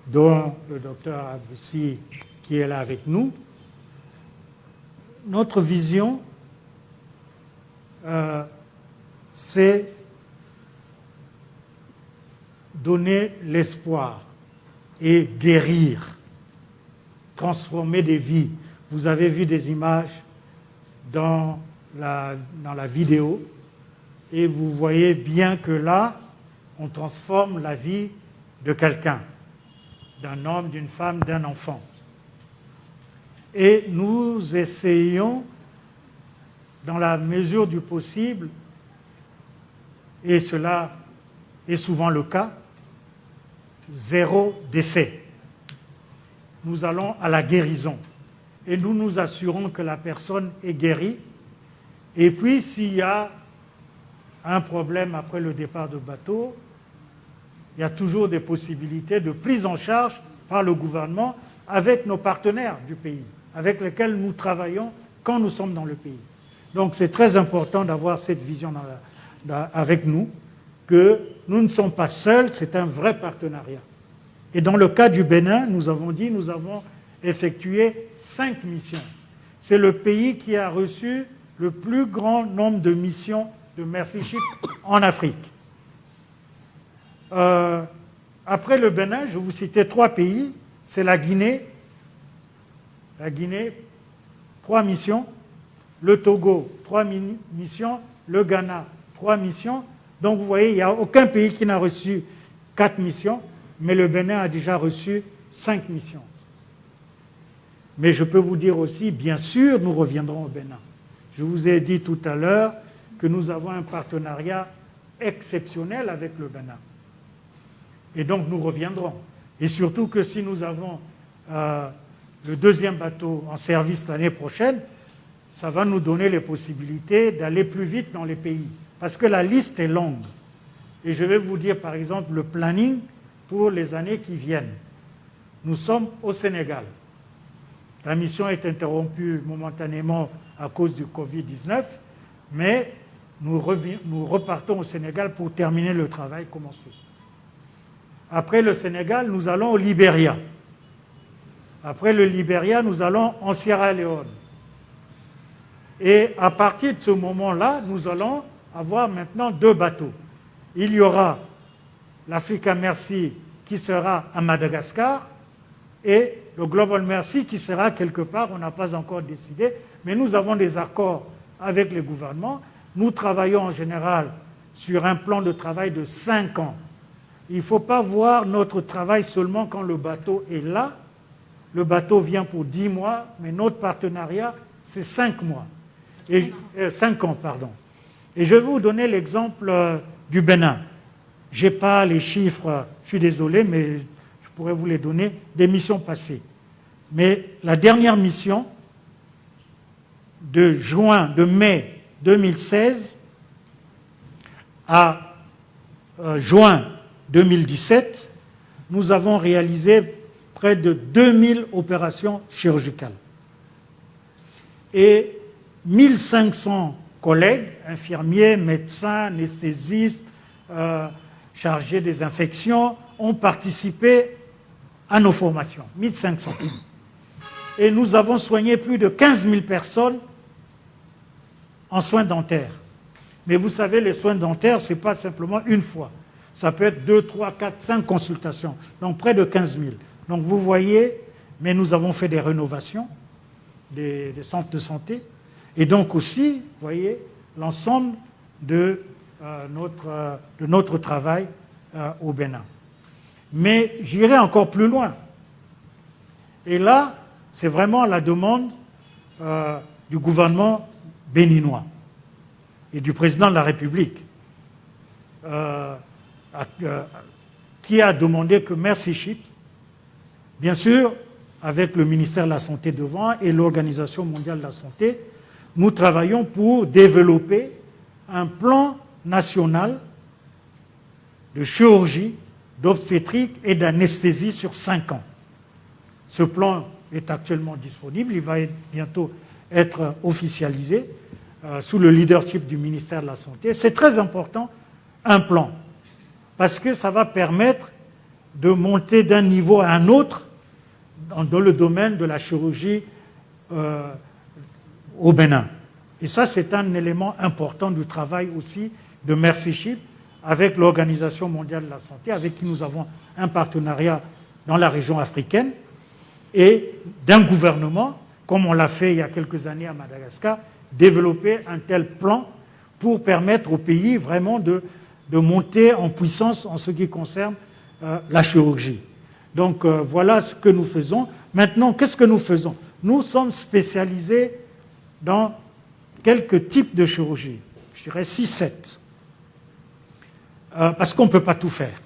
dont le docteur Abussi qui est là avec nous, notre vision c'est donner l'espoir et guérir, transformer des vies. Vous avez vu des images dans la vidéo et vous voyez bien que là, on transforme la vie de quelqu'un, d'un homme, d'une femme, d'un enfant. Et nous essayons, dans la mesure du possible, et cela est souvent le cas, 0 décès. Nous allons à la guérison et nous nous assurons que la personne est guérie. Et puis, s'il y a un problème après le départ de bateau, il y a toujours des possibilités de prise en charge par le gouvernement avec nos partenaires du pays, avec lesquels nous travaillons quand nous sommes dans le pays. Donc c'est très important d'avoir cette vision avec nous, que nous ne sommes pas seuls, c'est un vrai partenariat. Et dans le cas du Bénin, nous avons effectué 5 missions. C'est le pays qui a reçu le plus grand nombre de missions de Merci Chip en Afrique. Après le Bénin, je vous citais 3 pays, c'est la Guinée, 3 missions, le Togo, 3 missions, le Ghana, 3 missions. Donc vous voyez, il n'y a aucun pays qui n'a reçu 4 missions, mais le Bénin a déjà reçu 5 missions. Mais je peux vous dire aussi, bien sûr, nous reviendrons au Bénin. Je vous ai dit tout à l'heure que nous avons un partenariat exceptionnel avec le Bénin. Et donc nous reviendrons. Et surtout que si nous avons le deuxième bateau en service l'année prochaine, ça va nous donner les possibilités d'aller plus vite dans les pays. Parce que la liste est longue. Et je vais vous dire, par exemple, le planning pour les années qui viennent. Nous sommes au Sénégal. La mission est interrompue momentanément à cause du Covid-19, mais nous repartons au Sénégal pour terminer le travail commencé. Après le Sénégal, nous allons au Libéria. Après le Libéria, nous allons en Sierra Leone. Et à partir de ce moment-là, nous allons avoir maintenant 2 bateaux. Il y aura l'Africa Mercy qui sera à Madagascar et le Global Mercy qui sera quelque part, on n'a pas encore décidé, mais nous avons des accords avec les gouvernements. Nous travaillons en général sur un plan de travail de 5 ans. Il ne faut pas voir notre travail seulement quand le bateau est là. Le bateau vient pour 10 mois, mais notre partenariat, c'est 5 mois. 5 ans, pardon. Et je vais vous donner l'exemple du Bénin. Je n'ai pas les chiffres, je suis désolé, mais je pourrais vous les donner, des missions passées. Mais la dernière mission, de mai 2016 à juin 2017, nous avons réalisé près de 2000 opérations chirurgicales. Et 1500 collègues, infirmiers, médecins, anesthésistes, chargés des infections, ont participé à nos formations, 1500. Et nous avons soigné plus de 15 000 personnes en soins dentaires. Mais vous savez, les soins dentaires, ce n'est pas simplement une fois. Ça peut être 2, 3, 4, 5 consultations. Donc près de 15 000. Donc vous voyez, mais nous avons fait des rénovations des centres de santé. Et donc aussi, vous voyez, l'ensemble de notre travail au Bénin. Mais j'irai encore plus loin. Et là, c'est vraiment la demande du gouvernement béninois et du président de la République qui a demandé que Mercy Ships, bien sûr, avec le ministère de la Santé devant et l'Organisation mondiale de la santé, nous travaillons pour développer un plan national de chirurgie, d'obstétrique et d'anesthésie sur 5 ans. Ce plan est actuellement disponible, il va bientôt être officialisé sous le leadership du ministère de la Santé. C'est très important, un plan, parce que ça va permettre de monter d'un niveau à un autre dans le domaine de la chirurgie au Bénin. Et ça, c'est un élément important du travail aussi de Mercy Ships avec l'Organisation mondiale de la santé, avec qui nous avons un partenariat dans la région africaine, et d'un gouvernement, comme on l'a fait il y a quelques années à Madagascar, développer un tel plan pour permettre au pays vraiment de monter en puissance en ce qui concerne la chirurgie. Donc voilà ce que nous faisons. Maintenant, qu'est-ce que nous faisons? Nous sommes spécialisés dans quelques types de chirurgie, je dirais 6-7, parce qu'on ne peut pas tout faire.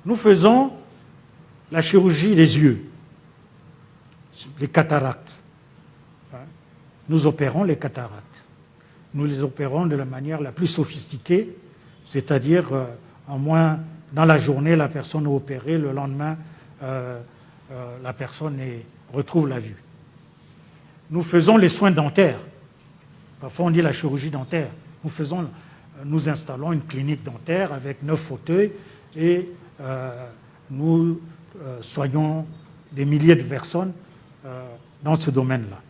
Nous faisons la chirurgie des yeux, les cataractes. Nous opérons les cataractes. Nous les opérons de la manière la plus sophistiquée, c'est-à-dire en moins dans la journée, la personne est opérée, le lendemain, la personne retrouve la vue. Nous faisons les soins dentaires. Parfois, on dit la chirurgie dentaire. Nous installons une clinique dentaire avec 9 fauteuils et nous soignons des milliers de personnes dans ce domaine-là.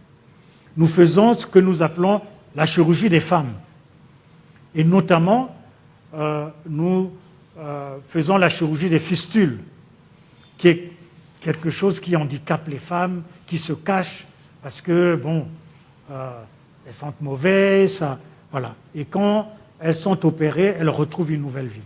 Nous faisons ce que nous appelons la chirurgie des femmes. Et notamment, nous faisons la chirurgie des fistules, qui est quelque chose qui handicape les femmes, qui se cachent parce que, bon, elles sentent mauvais, ça, voilà. Et quand elles sont opérées, elles retrouvent une nouvelle vie.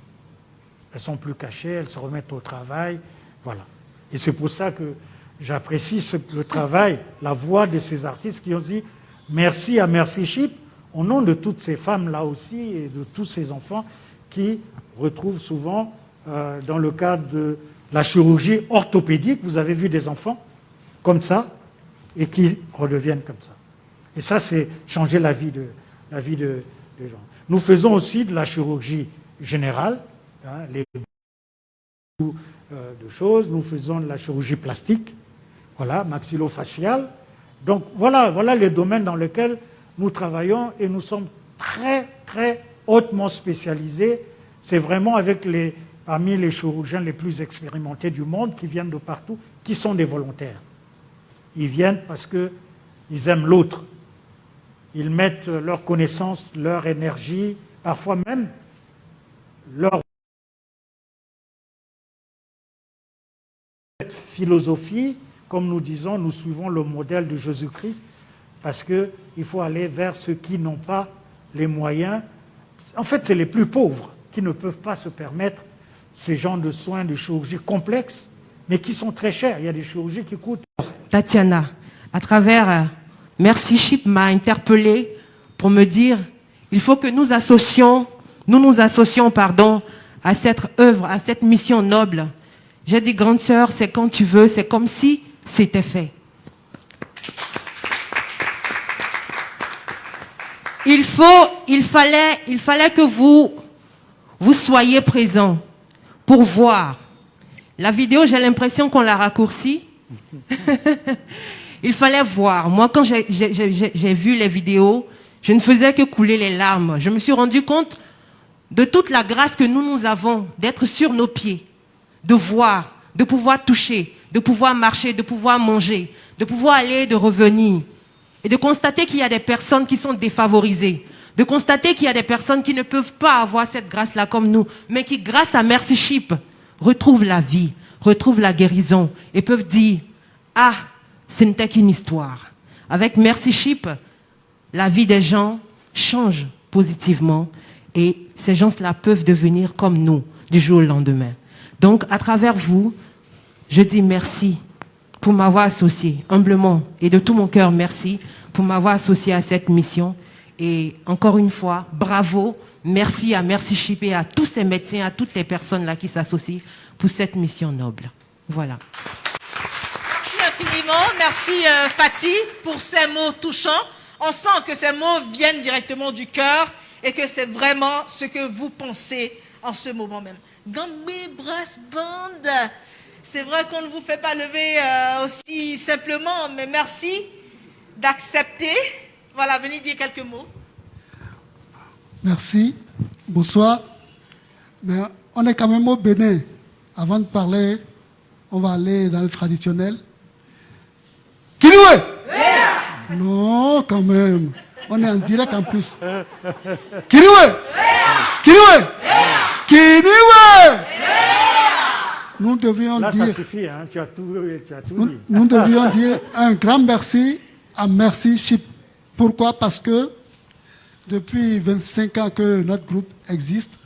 Elles sont plus cachées, elles se remettent au travail, voilà. Et c'est pour ça que j'apprécie le travail, la voix de ces artistes qui ont dit merci à Mercy Ships, au nom de toutes ces femmes-là aussi et de tous ces enfants qui retrouvent souvent, dans le cadre la chirurgie orthopédique. Vous avez vu des enfants comme ça et qui redeviennent comme ça. Et ça, c'est changer la vie des gens. Nous faisons aussi de la chirurgie générale, hein, de choses. Nous faisons de la chirurgie plastique, voilà, maxillofaciale. Donc voilà les domaines dans lesquels nous travaillons et nous sommes très, très hautement spécialisés. C'est vraiment parmi les chirurgiens les plus expérimentés du monde qui viennent de partout, qui sont des volontaires. Ils viennent parce qu'ils aiment l'autre. Ils mettent leur connaissance, leur énergie, parfois même leur philosophie. Comme nous disons, nous suivons le modèle de Jésus-Christ parce qu'il faut aller vers ceux qui n'ont pas les moyens. En fait, c'est les plus pauvres qui ne peuvent pas se permettre ces genres de soins de chirurgie complexes, mais qui sont très chers. Il y a des chirurgies qui coûtent. Tatiana, à travers Merci Chip m'a interpellée pour me dire il faut que nous nous associons à cette œuvre, à cette mission noble. J'ai dit, grande sœur, c'est quand tu veux, c'est comme si c'était fait. Il fallait que vous soyez présents pour voir. La vidéo, j'ai l'impression qu'on l'a raccourcie. Il fallait voir. Moi, quand j'ai vu les vidéos, je ne faisais que couler les larmes. Je me suis rendu compte de toute la grâce que nous avons d'être sur nos pieds, de voir, de pouvoir toucher, de pouvoir marcher, de pouvoir manger, de pouvoir aller et de revenir. Et de constater qu'il y a des personnes qui sont défavorisées, de constater qu'il y a des personnes qui ne peuvent pas avoir cette grâce-là comme nous, mais qui, grâce à Merci Chip, retrouvent la vie, retrouvent la guérison et peuvent dire « Ah, ce n'était qu'une histoire ». Avec Merci Chip, la vie des gens change positivement et ces gens-là peuvent devenir comme nous du jour au lendemain. Donc, à travers vous, je dis merci pour m'avoir associé, humblement et de tout mon cœur, merci pour m'avoir associé à cette mission. Et encore une fois, bravo, merci à Merci Chip et à tous ces médecins, à toutes les personnes là qui s'associent pour cette mission noble. Voilà. Merci infiniment, merci Fatih pour ces mots touchants. On sent que ces mots viennent directement du cœur et que c'est vraiment ce que vous pensez en ce moment même. Gambé Brass Band, c'est vrai qu'on ne vous fait pas lever aussi simplement, mais merci d'accepter. Voilà, venez dire quelques mots. Merci, bonsoir. Mais on est quand même au Bénin. Avant de parler, on va aller dans le traditionnel. Kiriwe! Non, quand même. On est en direct en plus. Kiriwe! Kiriwe! Kiriwe! Nous devrions là, dire... ça suffit, hein, tu as tout dit. Nous devrions dire un grand merci à Merci Chip. Pourquoi? Parce que depuis 25 ans que notre groupe existe,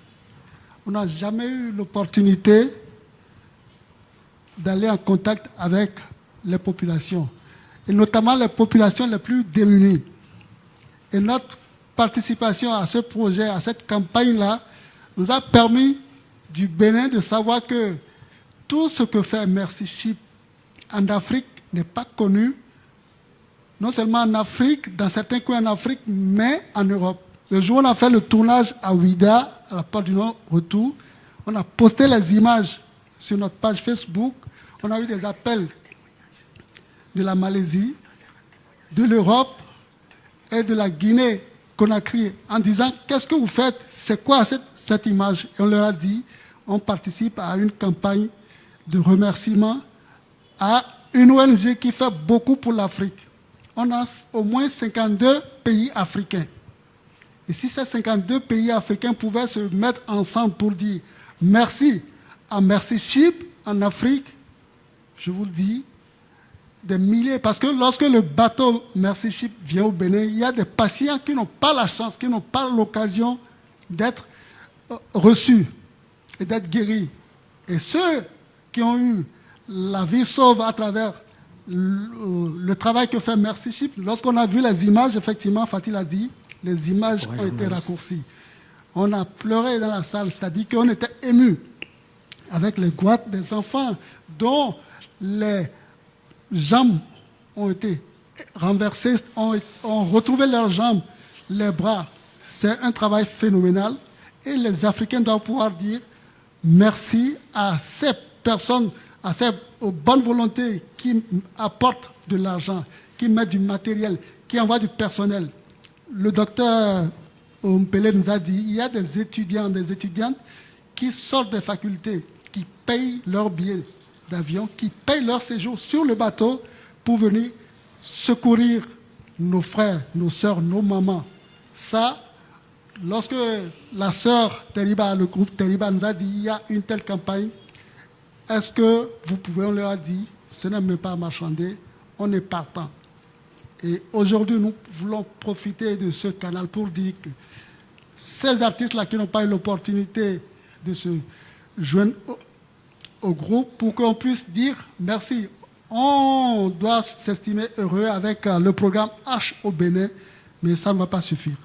on n'a jamais eu l'opportunité d'aller en contact avec les populations, et notamment les populations les plus démunies. Et notre participation à ce projet, à cette campagne-là, nous a permis du Bénin de savoir que tout ce que fait Merci Chip en Afrique n'est pas connu, non seulement en Afrique, dans certains coins en Afrique, mais en Europe. Le jour où on a fait le tournage à Ouida, à la porte du Nord-Retour, on a posté les images sur notre page Facebook. On a eu des appels de la Malaisie, de l'Europe et de la Guinée-Conakry en disant « Qu'est-ce que vous faites? C'est quoi cette image ?» Et on leur a dit « On participe à une campagne de remerciement à une ONG qui fait beaucoup pour l'Afrique. » On a au moins 52 pays africains. Et si ces 52 pays africains pouvaient se mettre ensemble pour dire merci à Merci Chip en Afrique, je vous le dis, des milliers, parce que lorsque le bateau Merci Chip vient au Bénin, il y a des patients qui n'ont pas la chance, qui n'ont pas l'occasion d'être reçus et d'être guéris. Et ceux qui ont eu la vie sauve à travers le travail que fait Merci Chip, lorsqu'on a vu les images, effectivement, Fatih l'a dit, les images ont été raccourcies. On a pleuré dans la salle, c'est-à-dire qu'on était émus avec les goitres, des enfants dont les jambes ont été renversées, ont retrouvé leurs jambes, les bras. C'est un travail phénoménal. Et les Africains doivent pouvoir dire merci à ces personnes, à ces bonnes volontés qui apportent de l'argent, qui mettent du matériel, qui envoient du personnel. Le docteur Ompele nous a dit il y a des étudiants, des étudiantes qui sortent des facultés, qui payent leur billet d'avion, qui payent leur séjour sur le bateau pour venir secourir nos frères, nos sœurs, nos mamans. Ça, lorsque la sœur Teriba, le groupe Teriba nous a dit il y a une telle campagne, est-ce que vous pouvez, on leur a dit, ce n'est même pas marchandé, on est partant. Et aujourd'hui, nous voulons profiter de ce canal pour dire que ces artistes-là qui n'ont pas eu l'opportunité de se joindre au groupe, pour qu'on puisse dire merci. On doit s'estimer heureux avec le programme H au Bénin, mais ça ne va pas suffire.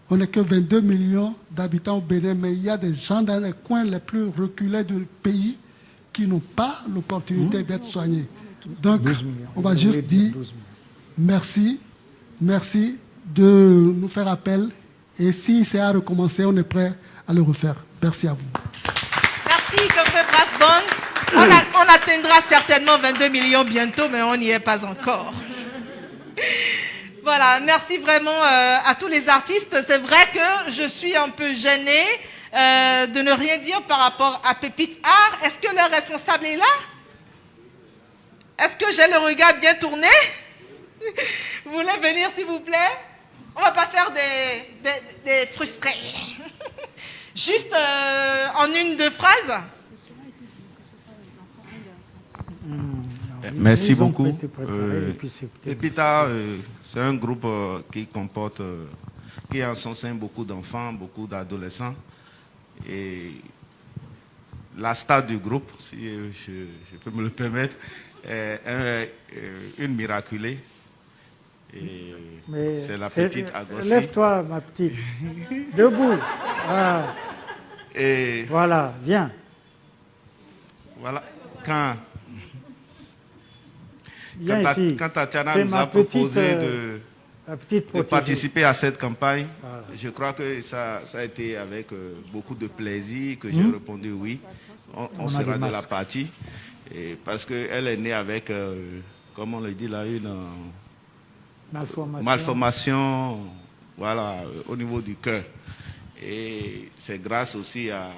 On n'est que 22 millions d'habitants au Bénin, mais il y a des gens dans les coins les plus reculés du pays qui n'ont pas l'opportunité d'être soignés. Donc, on va juste dire merci, merci de nous faire appel. Et si c'est à recommencer, on est prêt à le refaire. Merci à vous. Merci, Koffe Brassband. On atteindra certainement 22 millions bientôt, mais on n'y est pas encore. Voilà, merci vraiment à tous les artistes. C'est vrai que je suis un peu gênée de ne rien dire par rapport à Pépite Art. Est-ce que le responsable est là? Est-ce que j'ai le regard bien tourné? Vous voulez venir, s'il vous plaît? On ne va pas faire des frustrés. Juste en une, deux phrases. Merci beaucoup. Epita, c'est un groupe qui comporte, qui a en son sein beaucoup d'enfants, beaucoup d'adolescents. Et la star du groupe, si je peux me le permettre, est une miraculée. C'est la petite Agossi. Lève-toi, ma petite. Debout. Ah. Et voilà, viens. Voilà. Quand Tatiana nous a proposé de participer à cette campagne, je crois que ça a été avec beaucoup de plaisir que j'ai répondu oui. On sera de la partie. Et parce qu'elle est née avec, comme on le dit là, une malformation voilà, au niveau du cœur. Et c'est grâce aussi à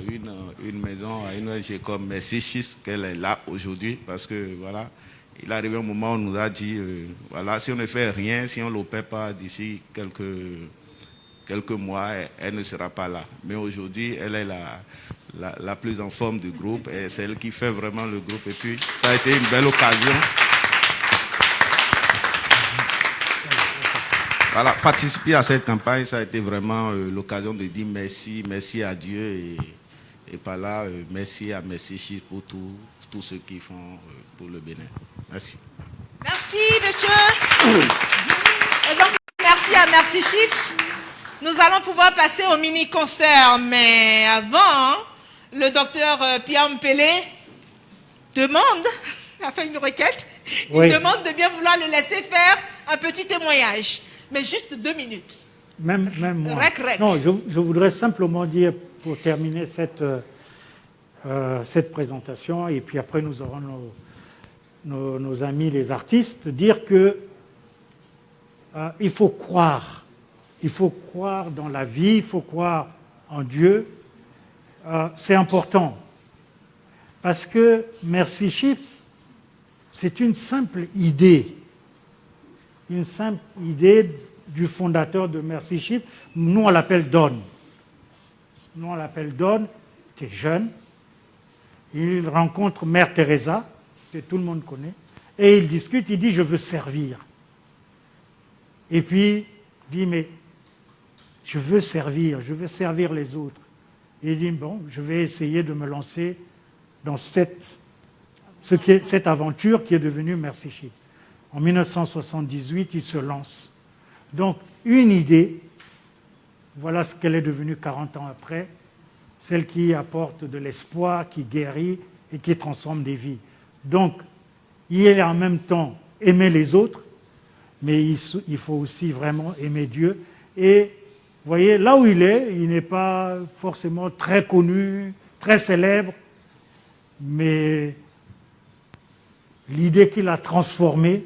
une maison, à une ONG comme Merci Chips qu'elle est là aujourd'hui, parce que voilà, il est arrivé un moment où on nous a dit, voilà, si on ne fait rien, si on ne l'opère pas d'ici quelques mois, elle ne sera pas là. Mais aujourd'hui, elle est la plus en forme du groupe et c'est elle qui fait vraiment le groupe. Et puis, ça a été une belle occasion. Voilà, participer à cette campagne, ça a été vraiment l'occasion de dire merci à Dieu et par là, merci à Merci Chips pour tous ceux qui font pour le Bénin. Merci. Merci, monsieur. Et donc, merci à Merci Chips. Nous allons pouvoir passer au mini-concert, mais avant, le docteur Pierre Mpele a fait une requête. Il demande de bien vouloir le laisser faire un petit témoignage. Mais juste 2 minutes. Même moi. Rec. Non, je voudrais simplement dire, pour terminer cette présentation, et puis après nous aurons nos amis les artistes, dire que il faut croire. Il faut croire dans la vie, il faut croire en Dieu. C'est important. Parce que Merci Chips, c'est une simple idée. Une simple idée du fondateur de Merci Chips. Nous, on l'appelle Don. Nous, on l'appelle Don. Il était jeune. Il rencontre Mère Teresa, que tout le monde connaît. Et il discute, il dit, je veux servir. Et puis, il dit, mais je veux servir les autres. Et il dit, bon, je vais essayer de me lancer dans cette aventure qui est devenue Merci Chips. En 1978, il se lance. Donc, une idée, voilà ce qu'elle est devenue 40 ans après, celle qui apporte de l'espoir, qui guérit et qui transforme des vies. Donc, il est en même temps aimer les autres, mais il faut aussi vraiment aimer Dieu. Et vous voyez, là où il n'est pas forcément très connu, très célèbre, mais l'idée qu'il a transformée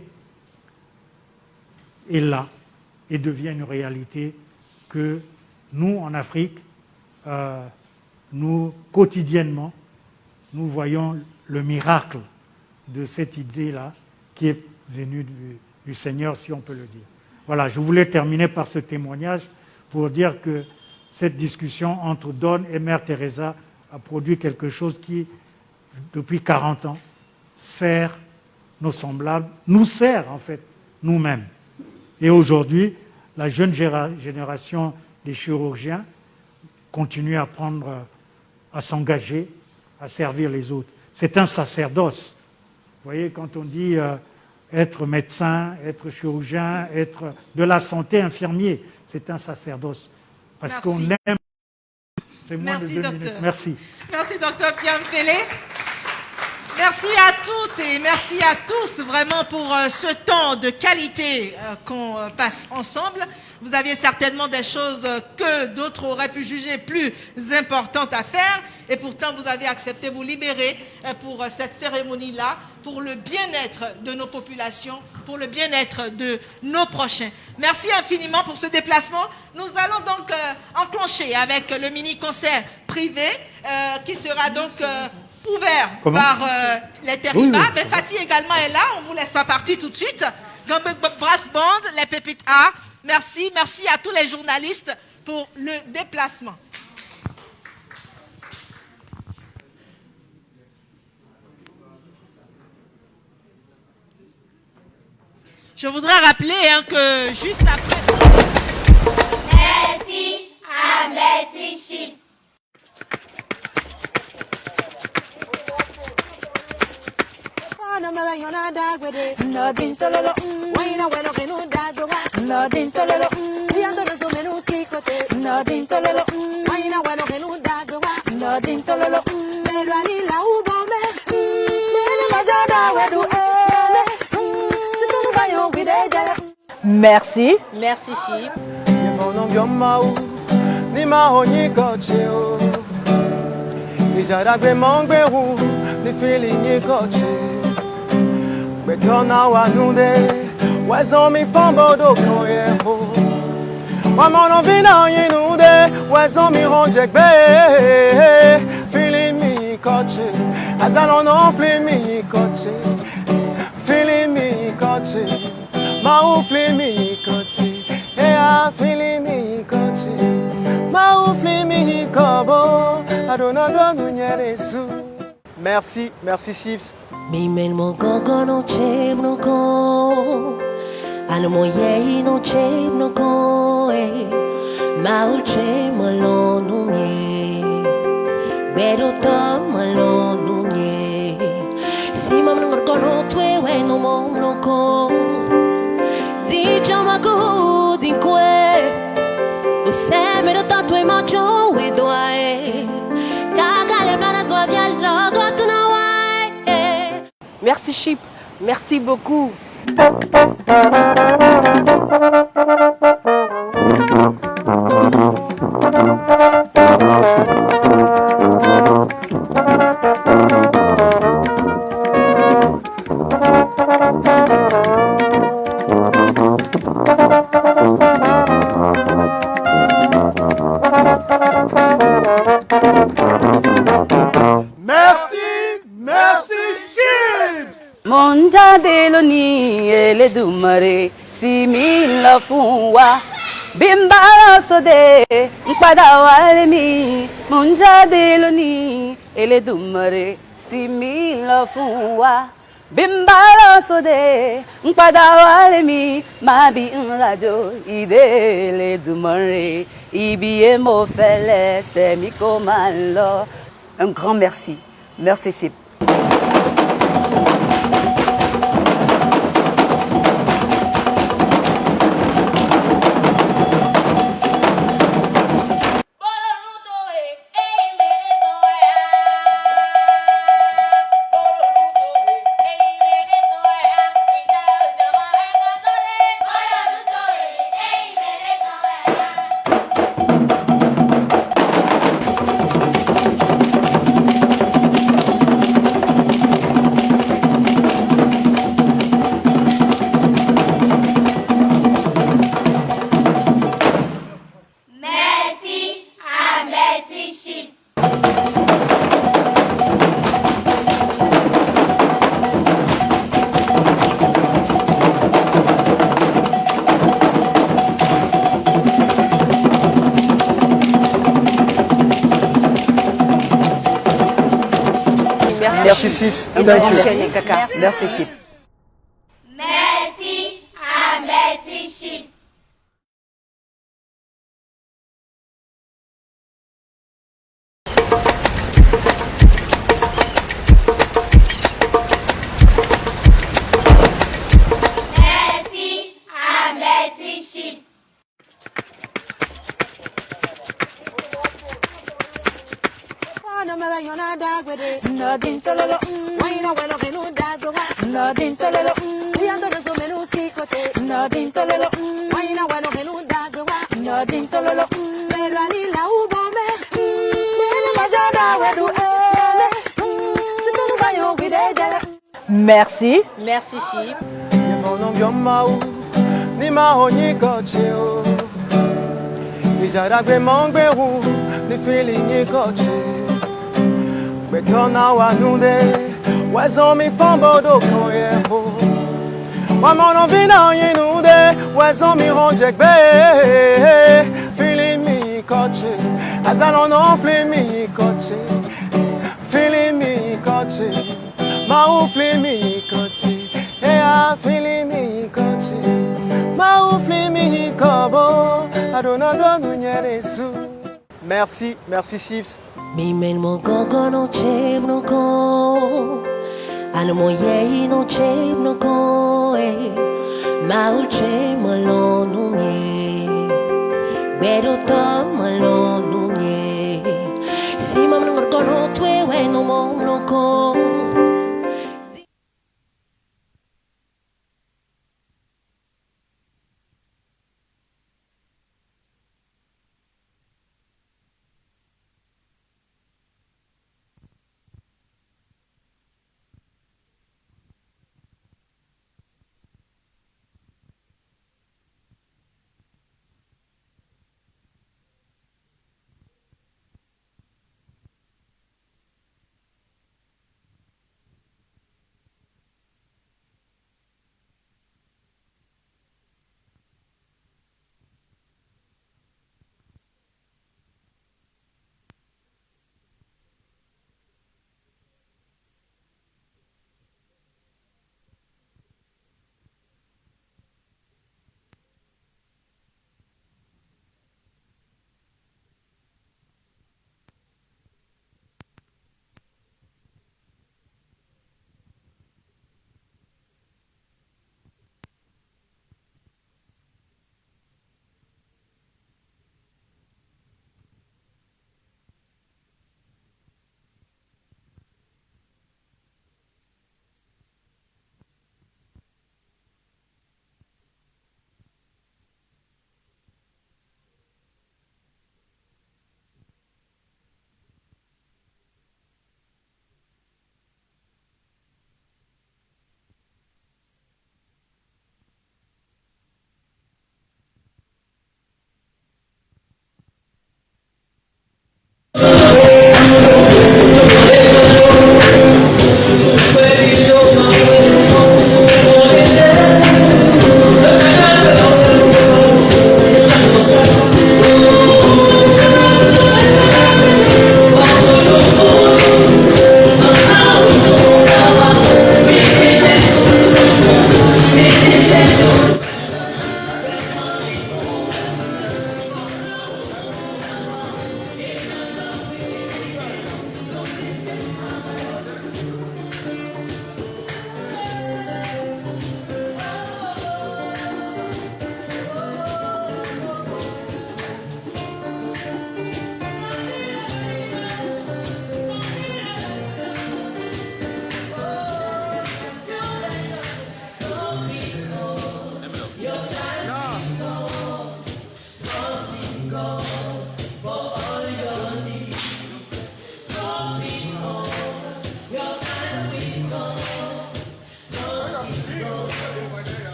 est là et devient une réalité que nous, en Afrique, nous, quotidiennement, nous voyons le miracle de cette idée-là qui est venue du Seigneur, si on peut le dire. Voilà, je voulais terminer par ce témoignage pour dire que cette discussion entre Don et Mère Teresa a produit quelque chose qui, depuis 40 ans, sert nos semblables, nous sert en fait nous-mêmes. Et aujourd'hui, la jeune génération des chirurgiens continue à s'engager, à servir les autres. C'est un sacerdoce. Vous voyez, quand on dit être médecin, être chirurgien, être de la santé, infirmier, c'est un sacerdoce. Parce qu'on aime... C'est moins de 2 minutes. Merci. Merci, docteur Pierre Mpélé. Merci à toutes et merci à tous vraiment pour ce temps de qualité qu'on passe ensemble. Vous aviez certainement des choses que d'autres auraient pu juger plus importantes à faire et pourtant vous avez accepté vous libérer pour cette cérémonie-là, pour le bien-être de nos populations, pour le bien-être de nos prochains. Merci infiniment pour ce déplacement. Nous allons donc enclencher avec le mini-concert privé qui sera donc... ouvert par les Terriba. Oui. Mais Fatih également est là, on ne vous laisse pas partir tout de suite. Gambek Brass Band, les Pépites A. Merci, merci à tous les journalistes pour le déplacement. Je voudrais rappeler que juste après... Merci à Merci Chips. Merci. Merci, Chip. Betona wanude, wazomi fambodo koyemo. Wamono vina yinude, wazomi ronjekbe. Feeling me koche, azalono feeling me koche. Feeling me koche, mau feeling me koche. Yeah, feeling me koche, mau feeling me kobo. Adono nunyeresu. Merci, merci Chips. Mimel mo gogo no cheb no go, ano mo ye no cheb no go, ma uche malo nunye, bedo to malo nunye. Si mam no go no twe we no mom no go, di jama go di kwe, o se me do to twe macho we doae, kaka le blana zo via logo to na. Merci Chip, merci beaucoup. Monja deloni ele dumare simila funwa bimbala sode mpada walmi monja deloni ele dumare simila funwa bimbala sode mpada walmi mabi radio idele dumare ibie mo fele semi komalo. Un grand merci. Merci Chip. Chips. Merci Chips. Et Thank you. enchaîner, Kaka. Merci Chips. Merci à Merci Chips. Merci à Merci Chips. Merci. Merci, Chip. Ni mahonyi koche o Ni jaragbe mongberu Ni feelingi koche Betona wanude Wezo mi fambodo koye ho Wamono vina yinude Wezo mi honjekbe Feeling mi koche Azanono fli mi koche Feeling mi koche Mau fli mi koche Yeah, feeling me koche Maoufli mi kobo Adonado nunyeresu Merci, merci Chips. Mi men mo gogo no cheb no ko Ano mo ye no cheb no ko Mau che malo nunye Bedo to malo nunye Si mam no gono twe we no mo no ko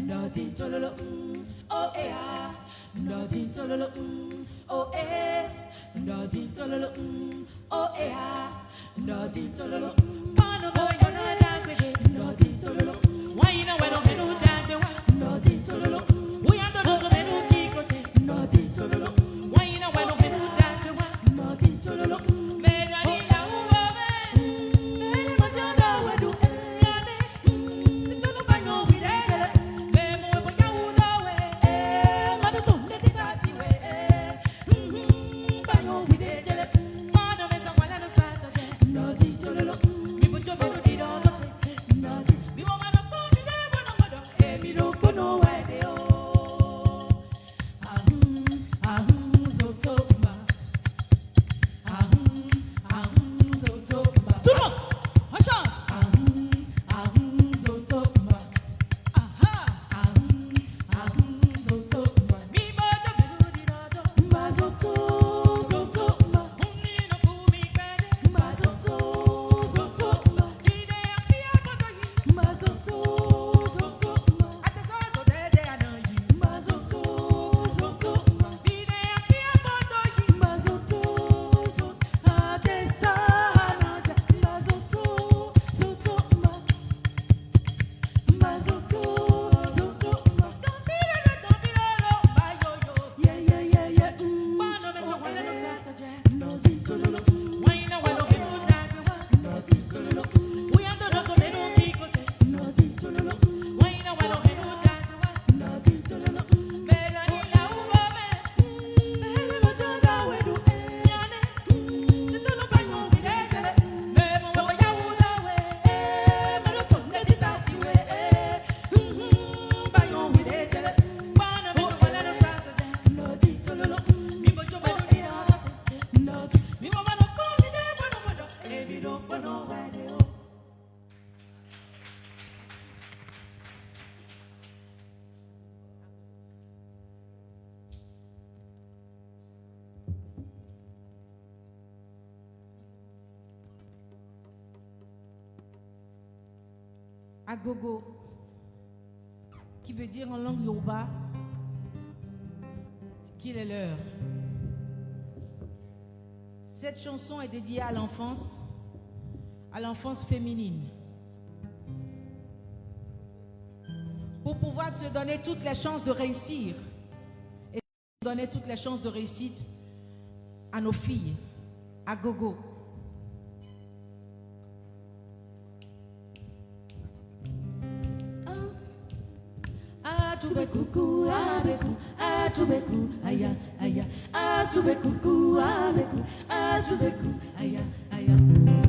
Nodin tololo, oh eh ah. Nodin tololo, oh eh. Nodin tololo, oh eh ah. Nodin tololo, pano boy no dangwe. Nodin tololo, why you know when no menu dangwe? Nodin tololo, we are the so menu kikote. Nodin tololo, why you know when no menu dangwe? Nodin tololo, me dani la uwe. Me mo janda wedu yane. Sintolo banyo widele. Me mo mo yauda we. Madu to leti kasi we. Banyo widele. Madu me sa wala no sata. Nodin tololo, mi mo jo menu di do. Nodin, mi mo manu ko mi de bono modo. Mi do kono wede o. Zotoma. Zotoma. Tout le monde, on chante. Zotoma. Zotoma. Mi modo menu di do. Mazoto, zotoma. Unino fumi pede. Mazoto, zotoma. Gide apia kotoyi. Mazoto, zotoma. Atesozo dede anoyi. Mazoto, zotoma. Gide apia kotoyi. Mazoto, zotoma. Atesanaja. Mazoto, zotoma. Mazoto, zotoma. Dombirelo, bayoyo. Yeah, yeah, yeah, yeah. Mano me so wale no sataje. Nodin tololo. Waina walo menu dagwa. Nodin tololo. Uyando no so menu kikote. Nodin tololo. Waina walo menu dagwa. Nodin tololo. Mera ni la uwe. Mera mo jonga wedu yane. Sintolo banyo widele. Me mo mo yauda we. Malo to leti kasi we. Banyo widele. Bana me so wale no sataje. Nodin tololo. Mi mo jo menu di aba. Nodin. Mi mo manu ko mi de bono modo. Mi do bono wede o. Agogo, qui veut dire en langue yoruba qu'il est l'heure. Cette chanson est dédiée à l'enfance féminine. Pour pouvoir se donner toutes les chances de réussir et donner toutes les chances de réussite à nos filles, à gogo. Atube kuku abeku, atubeku aya aya, atube kuku abeku, atubeku aya aya.